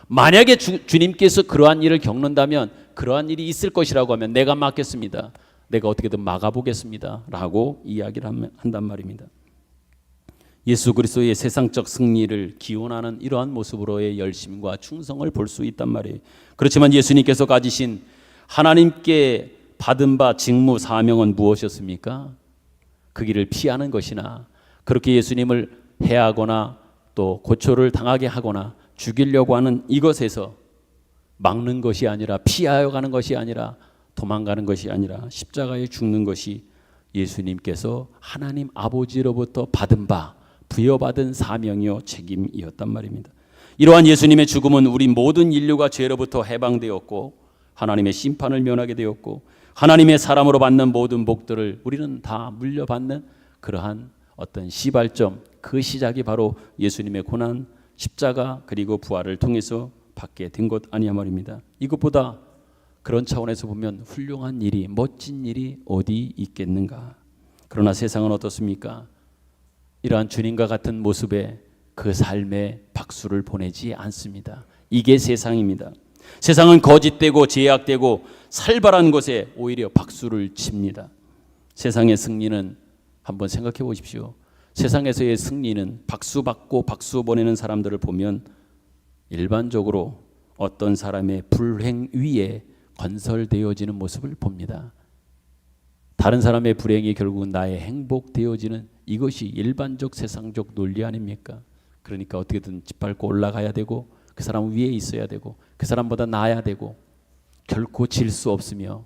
만약에 주님께서 그러한 일을 겪는다면, 그러한 일이 있을 것이라고 하면 내가 막겠습니다. 내가 어떻게든 막아보겠습니다 라고 이야기를 한단 말입니다. 예수 그리스도의 세상적 승리를 기원하는 이러한 모습으로의 열심과 충성을 볼 수 있단 말이에요. 그렇지만 예수님께서 가지신 하나님께 받은 바 직무 사명은 무엇이었습니까? 그 길을 피하는 것이나 그렇게 예수님을 해하거나 또 고초를 당하게 하거나 죽이려고 하는 이것에서 막는 것이 아니라, 피하여 가는 것이 아니라, 도망가는 것이 아니라 십자가에 죽는 것이 예수님께서 하나님 아버지로부터 받은 바, 부여받은 사명이요 책임이었단 말입니다. 이러한 예수님의 죽음은 우리 모든 인류가 죄로부터 해방되었고 하나님의 심판을 면하게 되었고 하나님의 사람으로 받는 모든 복들을 우리는 다 물려받는 그러한 어떤 시발점, 그 시작이 바로 예수님의 고난, 십자가 그리고 부활을 통해서 받게 된 것 아니냐 말입니다. 이것보다 그런 차원에서 보면 훌륭한 일이, 멋진 일이 어디 있겠는가. 그러나 세상은 어떻습니까? 이러한 주님과 같은 모습에 그 삶에 박수를 보내지 않습니다. 이게 세상입니다. 세상은 거짓되고 제약되고 살벌한 것에 오히려 박수를 칩니다. 세상의 승리는 한번 생각해 보십시오. 세상에서의 승리는 박수 받고 박수 보내는 사람들을 보면 일반적으로 어떤 사람의 불행 위에 건설되어지는 모습을 봅니다. 다른 사람의 불행이 결국은 나의 행복되어지는, 이것이 일반적 세상적 논리 아닙니까? 그러니까 어떻게든 짓밟고 올라가야 되고 그 사람 위에 있어야 되고 그 사람보다 나아야 되고 결코 질 수 없으며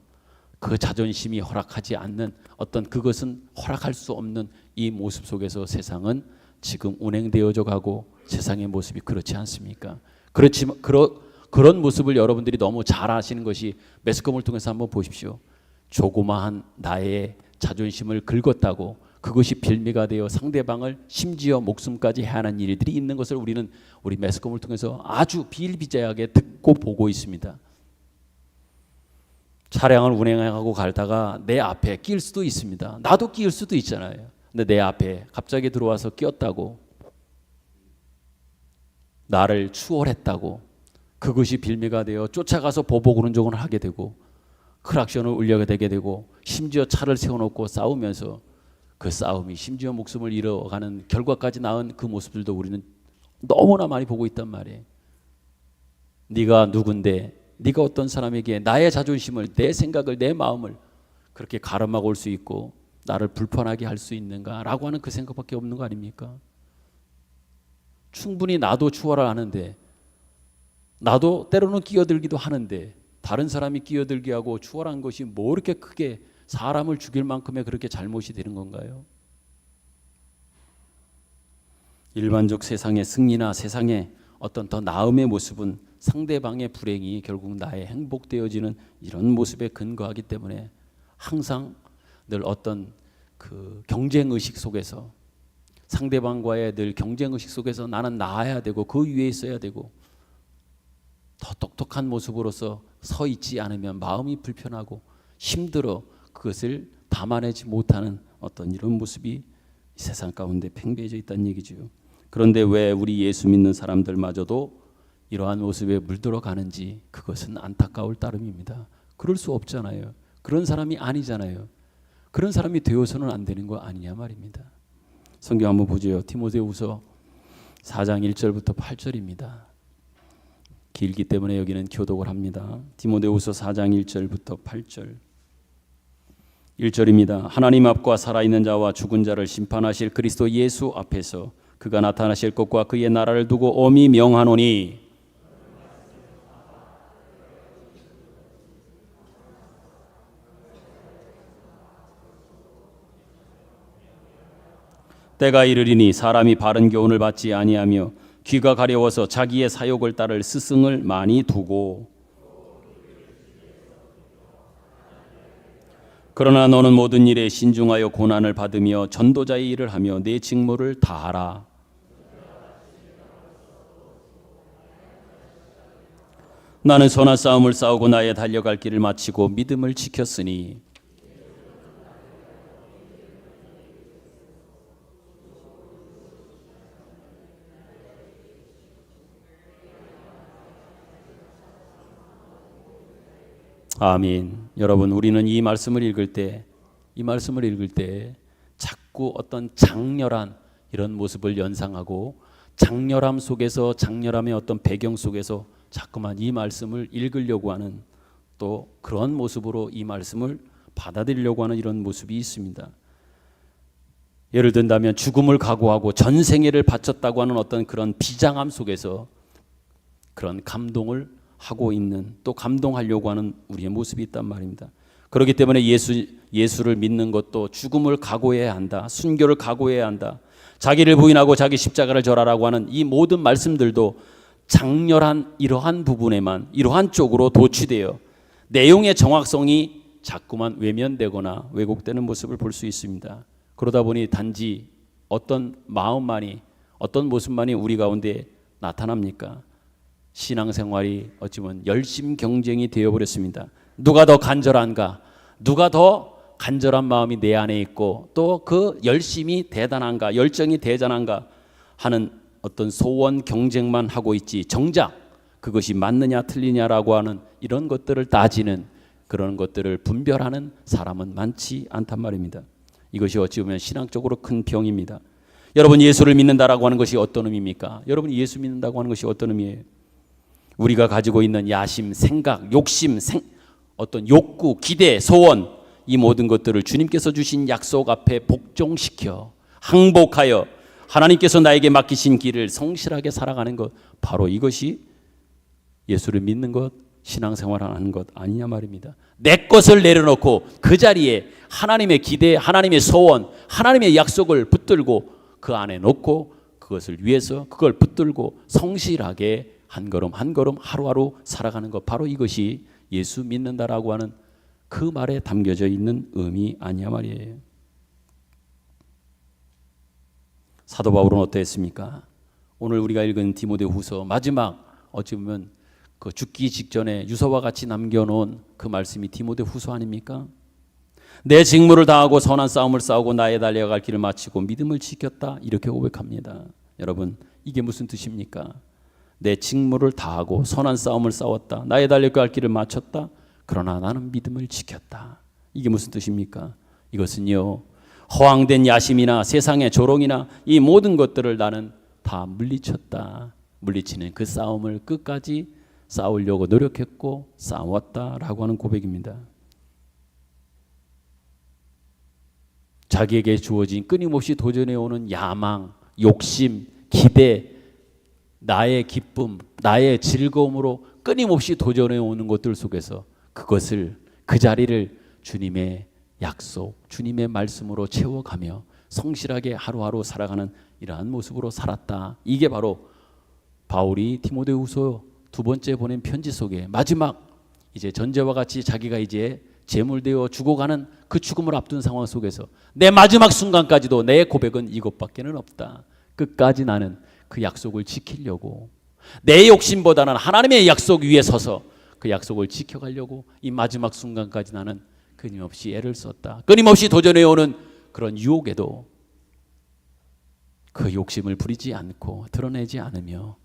그 자존심이 허락하지 않는 어떤, 그것은 허락할 수 없는 이 모습 속에서 세상은 지금 운행되어져 가고, 세상의 모습이 그렇지 않습니까? 그렇지만 그런 모습을 여러분들이 너무 잘 아시는 것이 매스컴을 통해서 한번 보십시오. 조그마한 나의 자존심을 긁었다고 그것이 빌미가 되어 상대방을 심지어 목숨까지 해하는 일들이 있는 것을 우리는 우리 매스컴을 통해서 아주 비일비재하게 듣고 보고 있습니다. 차량을 운행하고 가다가 내 앞에 끼일 수도 있습니다. 나도 끼일 수도 있잖아요. 근데 내 앞에 갑자기 들어와서 끼었다고, 나를 추월했다고, 그것이 빌미가 되어 쫓아가서 보복 운전을 하게 되고 크락션을 울려게 되게 되고 심지어 차를 세워놓고 싸우면서 그 싸움이 심지어 목숨을 잃어가는 결과까지 낳은 그 모습들도 우리는 너무나 많이 보고 있단 말이에요. 네가 누군데, 네가 어떤 사람에게 나의 자존심을, 내 생각을, 내 마음을 그렇게 가름하고 올 수 있고 나를 불편하게 할 수 있는가라고 하는 그 생각밖에 없는 거 아닙니까? 충분히 나도 추월을 하는데, 나도 때로는 끼어들기도 하는데 다른 사람이 끼어들게 하고 추월한 것이 뭐 이렇게 크게 사람을 죽일 만큼의 그렇게 잘못이 되는 건가요? 일반적 세상의 승리나 세상의 어떤 더 나음의 모습은 상대방의 불행이 결국 나의 행복되어지는 이런 모습에 근거하기 때문에 항상 늘 어떤 그 경쟁의식 속에서, 상대방과의 늘 경쟁의식 속에서 나는 나아야 되고 그 위에 있어야 되고 더 똑똑한 모습으로서 서 있지 않으면 마음이 불편하고 힘들어 그것을 담아내지 못하는 어떤 이런 모습이 이 세상 가운데 팽배해져 있다는 얘기죠. 그런데 왜 우리 예수 믿는 사람들마저도 이러한 모습에 물들어 가는지 그것은 안타까울 따름입니다. 그럴 수 없잖아요. 그런 사람이 아니잖아요. 그런 사람이 되어서는 안 되는 거 아니냐 말입니다. 성경 한번 보죠. 디모데후서 4장 1절부터 8절입니다. 길기 때문에 여기는 교독을 합니다. 디모데후서 4장 1절부터 8절. 1절입니다. 하나님 앞과 살아있는 자와 죽은 자를 심판하실 그리스도 예수 앞에서 그가 나타나실 것과 그의 나라를 두고 엄히 명하노니, 때가 이르리니 사람이 바른 교훈을 받지 아니하며 귀가 가려워서 자기의 사욕을 따를 스승을 많이 두고, 그러나 너는 모든 일에 신중하여 고난을 받으며 전도자의 일을 하며 내 직무를 다하라. 나는 선한 싸움을 싸우고 나의 달려갈 길을 마치고 믿음을 지켰으니, 아멘. 여러분, 우리는 이 말씀을 읽을 때 자꾸 어떤 장렬한 이런 모습을 연상하고 장렬함 속에서, 장렬함의 어떤 배경 속에서 자꾸만 이 말씀을 읽으려고 하는, 또 그런 모습으로 이 말씀을 받아들이려고 하는 이런 모습이 있습니다. 예를 든다면 죽음을 각오하고 전생애를 바쳤다고 하는 어떤 그런 비장함 속에서 그런 감동을 하고 있는, 또 감동하려고 하는 우리의 모습이 있단 말입니다. 그렇기 때문에 예수를 믿는 것도 죽음을 각오해야 한다, 순교를 각오해야 한다, 자기를 부인하고 자기 십자가를 절하라고 하는 이 모든 말씀들도 장렬한 이러한 부분에만, 이러한 쪽으로 도취되어 내용의 정확성이 자꾸만 외면되거나 왜곡되는 모습을 볼 수 있습니다. 그러다 보니 단지 어떤 마음만이, 어떤 모습만이 우리 가운데 나타납니까? 신앙생활이 어찌보면 열심 경쟁이 되어버렸습니다. 누가 더 간절한가, 누가 더 간절한 마음이 내 안에 있고 또 그 열심이 대단한가, 열정이 대단한가 하는 어떤 소원 경쟁만 하고 있지, 정작 그것이 맞느냐 틀리냐라고 하는 이런 것들을 따지는, 그런 것들을 분별하는 사람은 많지 않단 말입니다. 이것이 어찌 보면 신앙적으로 큰 병입니다. 여러분, 예수를 믿는다라고 하는 것이 어떤 의미입니까? 여러분, 예수 믿는다고 하는 것이 어떤 의미예요? 우리가 가지고 있는 야심, 생각, 욕심, 어떤 욕구, 기대, 소원, 이 모든 것들을 주님께서 주신 약속 앞에 복종시켜 항복하여 하나님께서 나에게 맡기신 길을 성실하게 살아가는 것, 바로 이것이 예수를 믿는 것, 신앙생활하는 것 아니냐 말입니다. 내 것을 내려놓고 그 자리에 하나님의 기대, 하나님의 소원, 하나님의 약속을 붙들고 그 안에 놓고 그것을 위해서 그걸 붙들고 성실하게 한 걸음 한 걸음 하루하루 살아가는 것, 바로 이것이 예수 믿는다라고 하는 그 말에 담겨져 있는 의미 아니냐 말이에요. 사도 바울은 어떠했습니까? 오늘 우리가 읽은 디모데후서 마지막, 어찌 보면 그 죽기 직전에 유서와 같이 남겨놓은 그 말씀이 디모데후서 아닙니까? 내 직무를 다하고 선한 싸움을 싸우고 나의 달려갈 길을 마치고 믿음을 지켰다, 이렇게 고백합니다. 여러분, 이게 무슨 뜻입니까? 내 직무를 다하고 선한 싸움을 싸웠다, 나의 달려갈 길을 마쳤다, 그러나 나는 믿음을 지켰다. 이게 무슨 뜻입니까? 이것은요, 허황된 야심이나 세상의 조롱이나 이 모든 것들을 나는 다 물리쳤다. 물리치는 그 싸움을 끝까지 싸우려고 노력했고 싸웠다라고 하는 고백입니다. 자기에게 주어진 끊임없이 도전해오는 야망, 욕심, 기대, 나의 기쁨, 나의 즐거움으로 끊임없이 도전해오는 것들 속에서 그것을, 그 자리를 주님의 약속, 주님의 말씀으로 채워가며 성실하게 하루하루 살아가는 이러한 모습으로 살았다. 이게 바로 바울이 디모데후서 두 번째 보낸 편지 속에 마지막, 이제 전제와 같이 자기가 이제 제물되어 죽어가는 그 죽음을 앞둔 상황 속에서 내 마지막 순간까지도 내 고백은 이것밖에는 없다. 끝까지 나는 그 약속을 지키려고, 내 욕심보다는 하나님의 약속 위에 서서 그 약속을 지켜가려고 이 마지막 순간까지 나는 끊임없이 애를 썼다. 끊임없이 도전해오는 그런 유혹에도 그 욕심을 부리지 않고 드러내지 않으며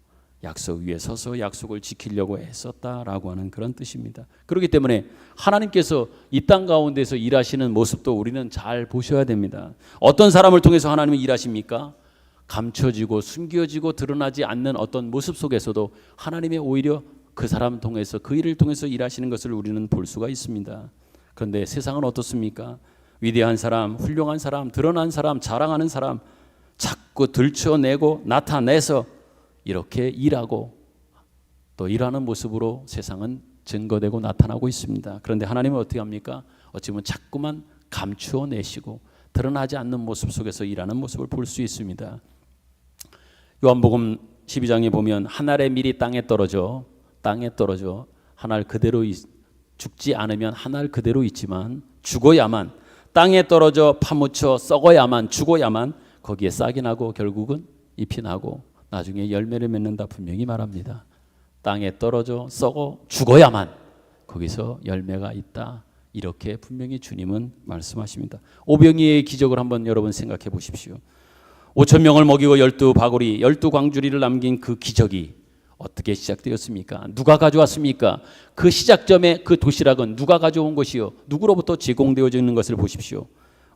약속 위에 서서 약속을 지키려고 애썼다라고 하는 그런 뜻입니다. 그렇기 때문에 하나님께서 이 땅 가운데서 일하시는 모습도 우리는 잘 보셔야 됩니다. 어떤 사람을 통해서 하나님은 일하십니까? 감춰지고 숨겨지고 드러나지 않는 어떤 모습 속에서도 하나님의 오히려 그 사람 통해서, 그 일을 통해서 일하시는 것을 우리는 볼 수가 있습니다. 그런데 세상은 어떻습니까? 위대한 사람, 훌륭한 사람, 드러난 사람, 자랑하는 사람 자꾸 들춰내고 나타내서 이렇게 일하고 또 일하는 모습으로 세상은 증거되고 나타나고 있습니다. 그런데 하나님은 어떻게 합니까? 어찌 보면 자꾸만 감추어내시고 드러나지 않는 모습 속에서 일하는 모습을 볼 수 있습니다. 요한복음 12장에 보면 한 알의 밀이 땅에 떨어져 한 알 그대로 죽지 않으면 한 알 그대로 있지만 죽어야만, 땅에 떨어져 파묻혀 썩어야만, 죽어야만 거기에 싹이 나고 결국은 잎이 나고 나중에 열매를 맺는다 분명히 말합니다. 땅에 떨어져 썩어 죽어야만 거기서 열매가 있다. 이렇게 분명히 주님은 말씀하십니다. 오병이의 기적을 한번 여러분 생각해 보십시오. 5,000명을 먹이고 12바구리 12광주리를 남긴 그 기적이 어떻게 시작되었습니까? 누가 가져왔습니까? 그 시작점에 그 도시락은 누가 가져온 것이요? 누구로부터 제공되어져 있는 것을 보십시오.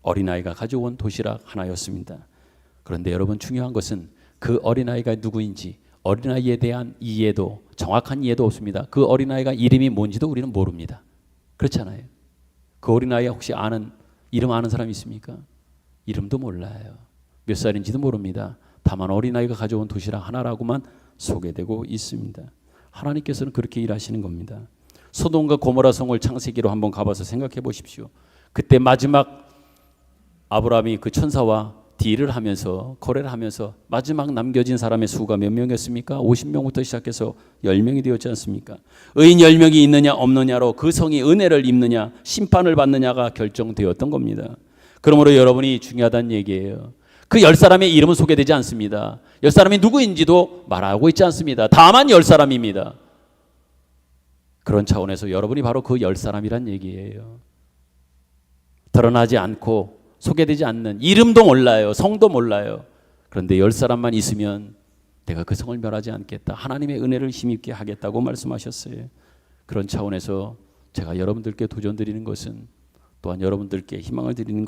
어린아이가 가져온 도시락 하나였습니다. 그런데 여러분, 중요한 것은 그 어린아이가 누구인지, 어린아이에 대한 이해도, 정확한 이해도 없습니다. 그 어린아이가 이름이 뭔지도 우리는 모릅니다. 그렇잖아요. 그 어린아이 혹시 이름 아는 사람 있습니까? 이름도 몰라요. 몇 살인지도 모릅니다. 다만 어린아이가 가져온 도시락 하나라고만 소개되고 있습니다. 하나님께서는 그렇게 일하시는 겁니다. 소돔과 고모라 성을 창세기로 한번 가봐서 생각해 보십시오. 그때 마지막 아브라함이 그 천사와 딜을 하면서, 거래를 하면서 마지막 남겨진 사람의 수가 몇 명이었습니까? 50명부터 시작해서 10명이 되었지 않습니까? 의인 10명이 있느냐 없느냐로 그 성이 은혜를 입느냐 심판을 받느냐가 결정되었던 겁니다. 그러므로 여러분이 중요하다는 얘기예요. 그 10사람의 이름은 소개되지 않습니다. 10사람이 누구인지도 말하고 있지 않습니다. 다만 10사람입니다. 그런 차원에서 여러분이 바로 그 10사람이란 얘기예요. 드러나지 않고 소개되지 않는, 이름도 몰라요. 성도 몰라요. 그런데 10사람만 있으면 내가 그 성을 멸하지 않겠다. 하나님의 은혜를 힘입게 하겠다고 말씀하셨어요. 그런 차원에서 제가 여러분들께 도전드리는 것은, 또한 여러분들께 희망을 드리는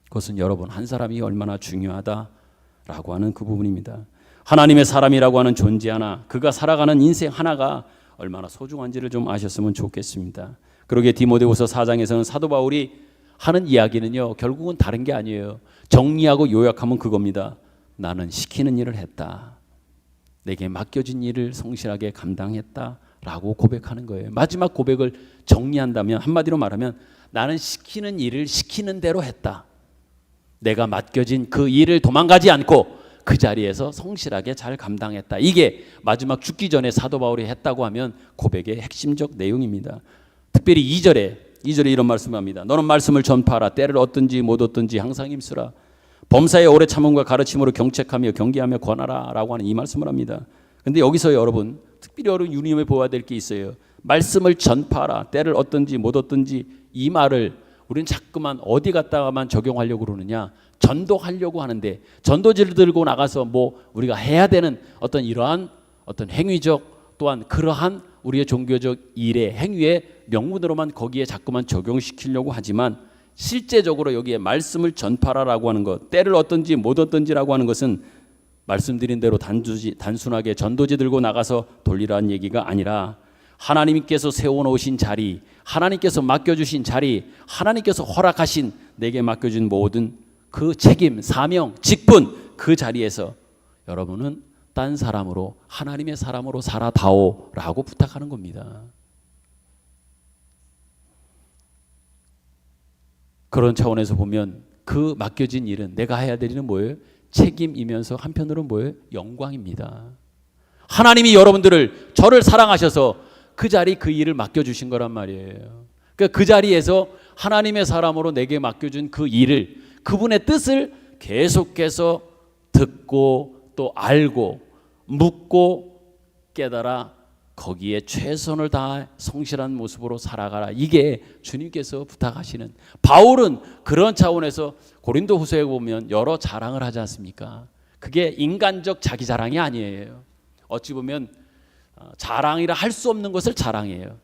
것은 여러분 한 사람이 얼마나 중요하다라고 하는 그 부분입니다. 하나님의 사람이라고 하는 존재 하나, 그가 살아가는 인생 하나가 얼마나 소중한지를 좀 아셨으면 좋겠습니다. 그러기에 디모데후서 4장에서는 사도 바울이 하는 이야기는요, 결국은 다른 게 아니에요. 정리하고 요약하면 그겁니다. 나는 시키는 일을 했다. 내게 맡겨진 일을 성실하게 감당했다라고 고백하는 거예요. 마지막 고백을 정리한다면, 한마디로 말하면 나는 시키는 일을 시키는 대로 했다. 내가 맡겨진 그 일을 도망가지 않고 그 자리에서 성실하게 잘 감당했다. 이게 마지막 죽기 전에 사도 바울이 했다고 하면 고백의 핵심적 내용입니다. 특별히 2절에 이런 말씀을 합니다. 너는 말씀을 전파하라. 때를 얻든지 못 얻든지 항상 힘쓰라. 범사의 오래 참음과 가르침으로 경책하며 경계하며 권하라 라고 하는 이 말씀을 합니다. 그런데 여기서 여러분 특별히 여러분 유념해 보아야 될 게 있어요. 말씀을 전파하라. 때를 얻든지 못 얻든지, 이 말을 우리는 자꾸만 어디 갔다가만 적용하려고 그러느냐, 전도하려고 하는데, 전도지를 들고 나가서 뭐 우리가 해야 되는 어떤 이러한 어떤 행위적, 또한 그러한 우리의 종교적 일의 행위의 명분으로만 거기에 자꾸만 적용시키려고 하지만, 실제적으로 여기에 말씀을 전파하라고 하는 것, 때를 얻든지 못 얻든지라고 하는 것은 말씀드린 대로 단순하게 전도지 들고 나가서 돌리라는 얘기가 아니라, 하나님께서 세워놓으신 자리, 하나님께서 맡겨주신 자리, 하나님께서 허락하신 내게 맡겨준 모든 그 책임, 사명, 직분, 그 자리에서 여러분은 딴 사람으로, 하나님의 사람으로 살아다오라고 부탁하는 겁니다. 그런 차원에서 보면 그 맡겨진 일은, 내가 해야 될 일은 뭐예요? 책임이면서 한편으로는 뭐예요? 영광입니다. 하나님이 여러분들을, 저를 사랑하셔서 그 자리, 그 일을 맡겨주신 거란 말이에요. 그러니까 그 자리에서 하나님의 사람으로 내게 맡겨준 그 일을, 그분의 뜻을 계속해서 듣고 또 알고 묻고 깨달아 거기에 최선을 다해 성실한 모습으로 살아가라. 이게 주님께서 부탁하시는. 바울은 그런 차원에서 고린도 후서에 보면 여러 자랑을 하지 않습니까? 그게 인간적 자기 자랑이 아니에요. 어찌 보면 자랑이라 할 수 없는 것을 자랑해요.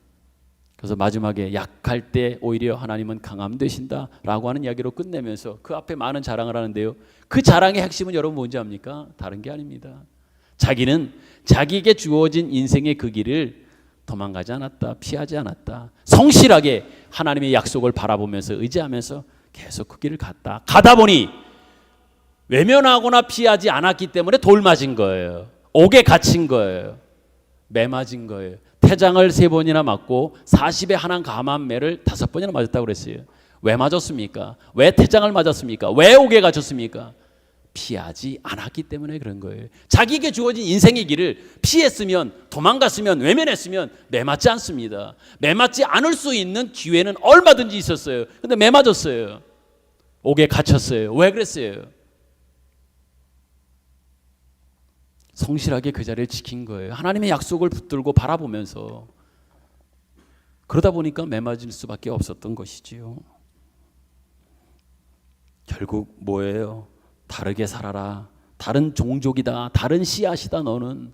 그래서 마지막에 약할 때 오히려 하나님은 강함 되신다라고 하는 이야기로 끝내면서 그 앞에 많은 자랑을 하는데요, 그 자랑의 핵심은 여러분 뭔지 압니까? 다른 게 아닙니다. 자기는 자기에게 주어진 인생의 그 길을 도망가지 않았다, 피하지 않았다. 성실하게 하나님의 약속을 바라보면서 의지하면서 계속 그 길을 가다 보니 외면하거나 피하지 않았기 때문에 돌 맞은 거예요. 옥에 갇힌 거예요. 매 맞은 거예요. 태장을 3번이나 맞고 40에 한한 감한 매를 5번이나 맞았다고 그랬어요. 왜 맞았습니까? 왜 태장을 맞았습니까? 왜 옥에 갇혔습니까? 피하지 않았기 때문에 그런 거예요. 자기에게 주어진 인생의 길을 피했으면, 도망갔으면, 외면했으면 매맞지 않습니다. 매맞지 않을 수 있는 기회는 얼마든지 있었어요. 근데 매맞았어요. 옥에 갇혔어요. 왜 그랬어요? 성실하게 그 자리를 지킨 거예요. 하나님의 약속을 붙들고 바라보면서. 그러다 보니까 매맞을 수밖에 없었던 것이지요. 결국 뭐예요? 다르게 살아라. 다른 종족이다. 다른 씨앗이다. 너는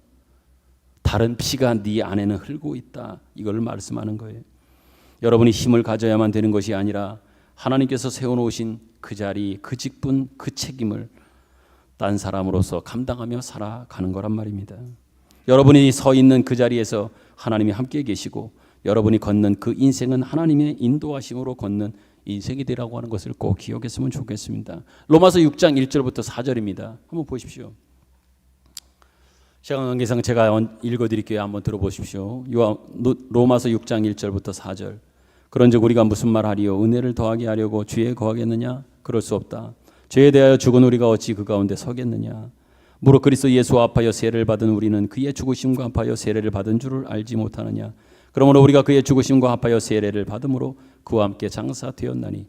다른 피가 네 안에는 흐르고 있다. 이걸 말씀하는 거예요. 여러분이 힘을 가져야만 되는 것이 아니라 하나님께서 세워놓으신 그 자리, 그 직분, 그 책임을 딴 사람으로서 감당하며 살아가는 거란 말입니다. 여러분이 서 있는 그 자리에서 하나님이 함께 계시고, 여러분이 걷는 그 인생은 하나님의 인도하심으로 걷는 인생이 되라고 하는 것을 꼭 기억했으면 좋겠습니다. 로마서 6장 1절부터 4절입니다. 한번 보십시오. 시간 관계상 제가 읽어드릴게요. 한번 들어보십시오. 로마서 6장 1절부터 4절. 그런즉 우리가 무슨 말하리요? 은혜를 더하게 하려고 죄에 거하겠느냐? 그럴 수 없다. 죄에 대하여 죽은 우리가 어찌 그 가운데 서겠느냐? 무릇 그리스도 예수와 합하여 세례를 받은 우리는 그의 죽으심과 합하여 세례를 받은 줄을 알지 못하느냐? 그러므로 우리가 그의 죽으심과 합하여 세례를 받음으로 그와 함께 장사되었나니,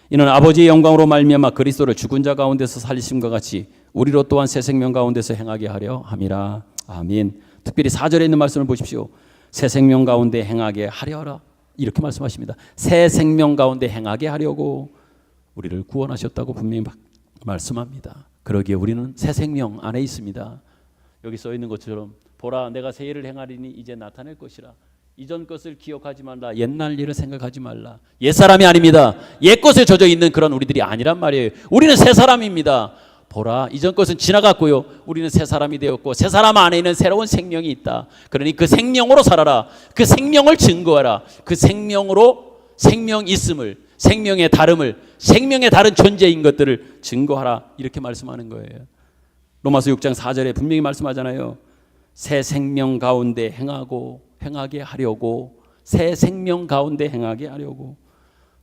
이는 아버지의 영광으로 말미암아 그리스도를 죽은 자 가운데서 살리심과 같이 우리로 또한 새 생명 가운데서 행하게 하려 함이라. 아멘. 특별히 4절에 있는 말씀을 보십시오. 새 생명 가운데 행하게 하려라. 이렇게 말씀하십니다. 새 생명 가운데 행하게 하려고 우리를 구원하셨다고 분명히 말씀합니다. 그러기에 우리는 새 생명 안에 있습니다. 여기 써 있는 것처럼 보라, 내가 새 일을 행하리니 이제 나타낼 것이라. 이전 것을 기억하지 말라. 옛날 일을 생각하지 말라. 옛사람이 아닙니다. 옛것에 젖어 있는 그런 우리들이 아니란 말이에요. 우리는 새 사람입니다. 보라, 이전 것은 지나갔고요. 우리는 새 사람이 되었고 새 사람 안에 있는 새로운 생명이 있다. 그러니 그 생명으로 살아라. 그 생명을 증거하라. 그 생명으로 생명 있음을, 생명의 다름을, 생명의 다른 존재인 것들을 증거하라. 이렇게 말씀하는 거예요. 로마서 6장 4절에 분명히 말씀하잖아요. 새 생명 가운데 행하게 하려고, 새 생명 가운데 행하게 하려고.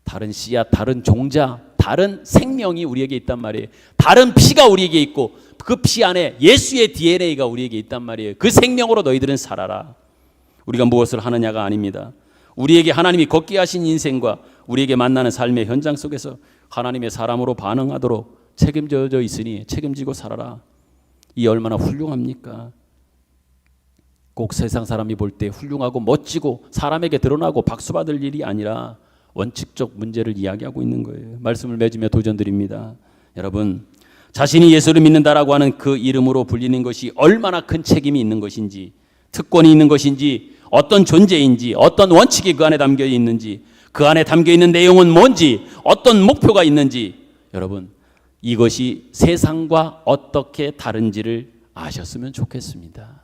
다른 씨앗, 다른 종자, 다른 생명이 우리에게 있단 말이에요. 다른 피가 우리에게 있고 그 피 안에 예수의 DNA가 우리에게 있단 말이에요. 그 생명으로 너희들은 살아라. 우리가 무엇을 하느냐가 아닙니다. 우리에게 하나님이 걷게 하신 인생과 우리에게 만나는 삶의 현장 속에서 하나님의 사람으로 반응하도록 책임져 있으니 책임지고 살아라. 이 얼마나 훌륭합니까? 꼭 세상 사람이 볼 때 훌륭하고 멋지고 사람에게 드러나고 박수 받을 일이 아니라 원칙적 문제를 이야기하고 있는 거예요. 말씀을 맺으며 도전드립니다. 여러분, 자신이 예수를 믿는다라고 하는 그 이름으로 불리는 것이 얼마나 큰 책임이 있는 것인지, 특권이 있는 것인지, 어떤 존재인지, 어떤 원칙이 그 안에 담겨 있는지, 그 안에 담겨 있는 내용은 뭔지, 어떤 목표가 있는지, 여러분, 이것이 세상과 어떻게 다른지를 아셨으면 좋겠습니다.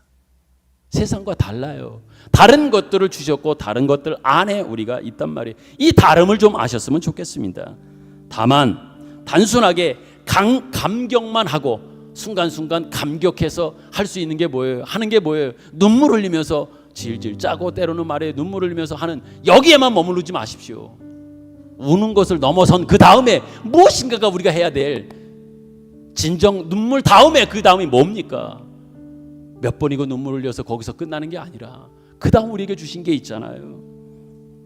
세상과 달라요. 다른 것들을 주셨고 다른 것들 안에 우리가 있단 말이에요. 이 다름을 좀 아셨으면 좋겠습니다. 다만 단순하게 감격만 하고 순간순간 감격해서 할 수 있는 게 뭐예요? 하는 게 뭐예요? 눈물 흘리면서 질질 짜고 때로는 말에 눈물 흘리면서 하는, 여기에만 머무르지 마십시오. 우는 것을 넘어선 그 다음에 무엇인가가 우리가 해야 될, 진정 눈물 다음에 그 다음이 뭡니까? 몇 번이고 눈물 흘려서 거기서 끝나는 게 아니라 그 다음 우리에게 주신 게 있잖아요.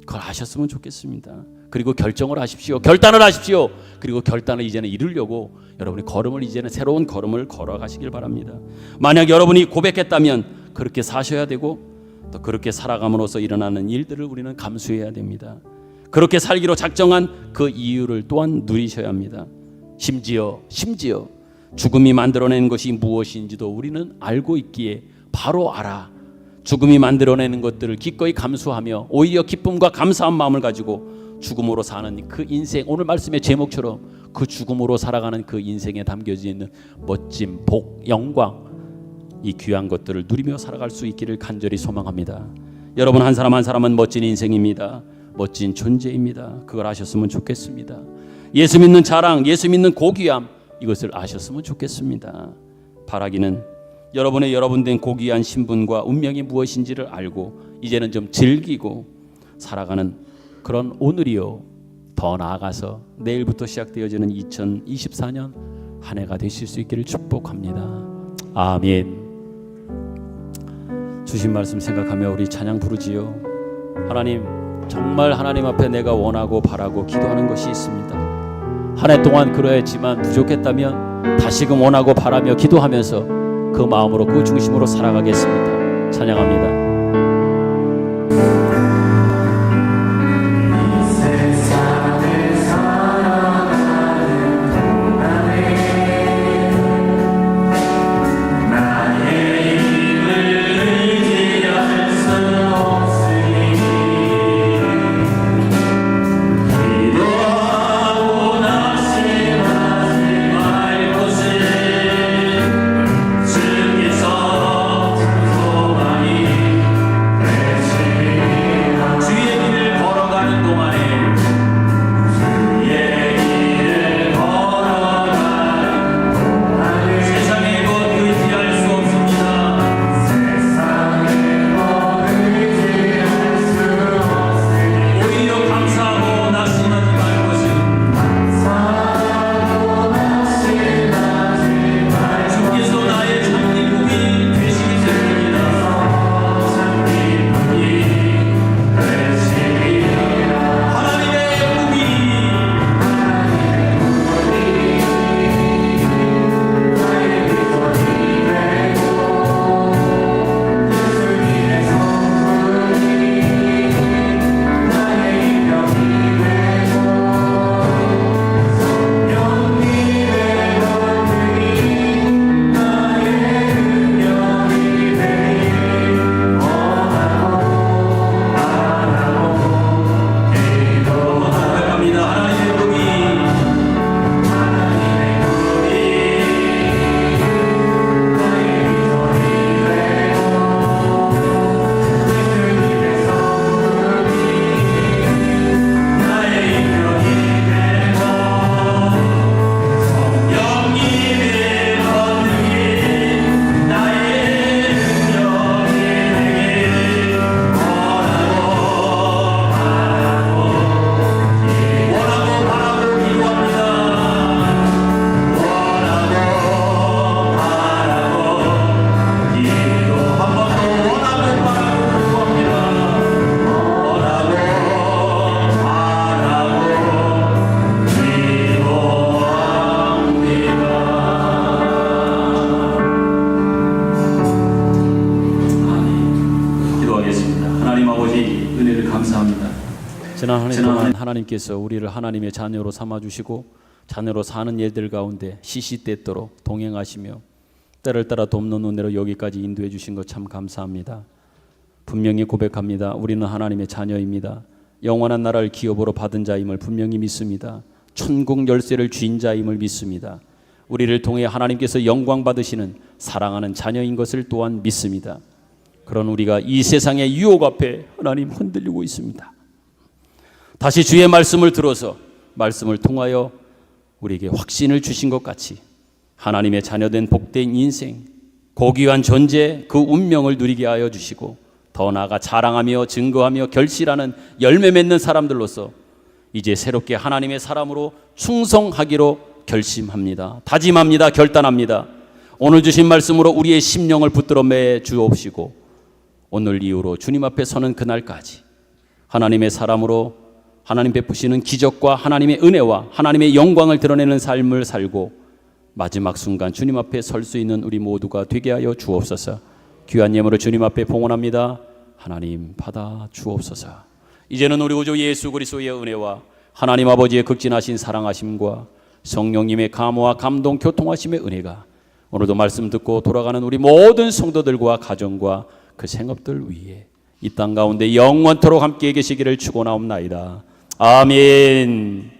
그걸 아셨으면 좋겠습니다. 그리고 결정을 하십시오. 결단을 하십시오. 그리고 결단을 이제는 이루려고 여러분이 걸음을, 이제는 새로운 걸음을 걸어가시길 바랍니다. 만약 여러분이 고백했다면 그렇게 사셔야 되고, 또 그렇게 살아감으로써 일어나는 일들을 우리는 감수해야 됩니다. 그렇게 살기로 작정한 그 이유를 또한 누리셔야 합니다. 심지어 죽음이 만들어내는 것이 무엇인지도 우리는 알고 있기에 바로 알아. 죽음이 만들어내는 것들을 기꺼이 감수하며 오히려 기쁨과 감사한 마음을 가지고 죽음으로 사는 그 인생, 오늘 말씀의 제목처럼 그 죽음으로 살아가는 그 인생에 담겨져 있는 멋짐, 복, 영광, 이 귀한 것들을 누리며 살아갈 수 있기를 간절히 소망합니다. 여러분 한 사람 한 사람은 멋진 인생입니다. 멋진 존재입니다. 그걸 아셨으면 좋겠습니다. 예수 믿는 자랑, 예수 믿는 고귀함, 이것을 아셨으면 좋겠습니다. 바라기는 여러분된 고귀한 신분과 운명이 무엇인지를 알고 이제는 좀 즐기고 살아가는 그런 오늘이요, 더 나아가서 내일부터 시작되어지는 2024년 한 해가 되실 수 있기를 축복합니다. 아멘. 주신 말씀 생각하며 우리 찬양 부르지요. 하나님, 정말 하나님 앞에 내가 원하고 바라고 기도하는 것이 있습니다. 한 해 동안 그러했지만 부족했다면 다시금 원하고 바라며 기도하면서 그 마음으로, 그 중심으로 살아가겠습니다. 찬양합니다. 주께서 소망이 지난 한 해 동안 하나님께서 우리를 하나님의 자녀로 삼아주시고 자녀로 사는 예들 가운데 시시때때로 동행하시며 때를 따라 돕는 은혜로 여기까지 인도해 주신 것 참 감사합니다. 분명히 고백합니다. 우리는 하나님의 자녀입니다. 영원한 나라를 기업으로 받은 자임을 분명히 믿습니다. 천국 열쇠를 쥔 자임을 믿습니다. 우리를 통해 하나님께서 영광 받으시는 사랑하는 자녀인 것을 또한 믿습니다. 그런 우리가 이 세상의 유혹 앞에 하나님 흔들리고 있습니다. 다시 주의 말씀을 들어서 말씀을 통하여 우리에게 확신을 주신 것 같이 하나님의 자녀된 복된 인생, 고귀한 존재, 그 운명을 누리게 하여 주시고 더 나아가 자랑하며 증거하며 결실하는 열매 맺는 사람들로서 이제 새롭게 하나님의 사람으로 충성하기로 결심합니다. 다짐합니다. 결단합니다. 오늘 주신 말씀으로 우리의 심령을 붙들어 매 주옵시고 오늘 이후로 주님 앞에 서는 그날까지 하나님의 사람으로 하나님 베푸시는 기적과 하나님의 은혜와 하나님의 영광을 드러내는 삶을 살고 마지막 순간 주님 앞에 설 수 있는 우리 모두가 되게 하여 주옵소서. 귀한 예물을 주님 앞에 봉헌합니다. 하나님 받아 주옵소서. 이제는 우리 구주 예수 그리스도의 은혜와 하나님 아버지의 극진하신 사랑하심과 성령님의 감화와 감동 교통하심의 은혜가 오늘도 말씀 듣고 돌아가는 우리 모든 성도들과 가정과 그 생업들 위에 이 땅 가운데 영원토록 함께 계시기를 축원하옵나이다. 아멘.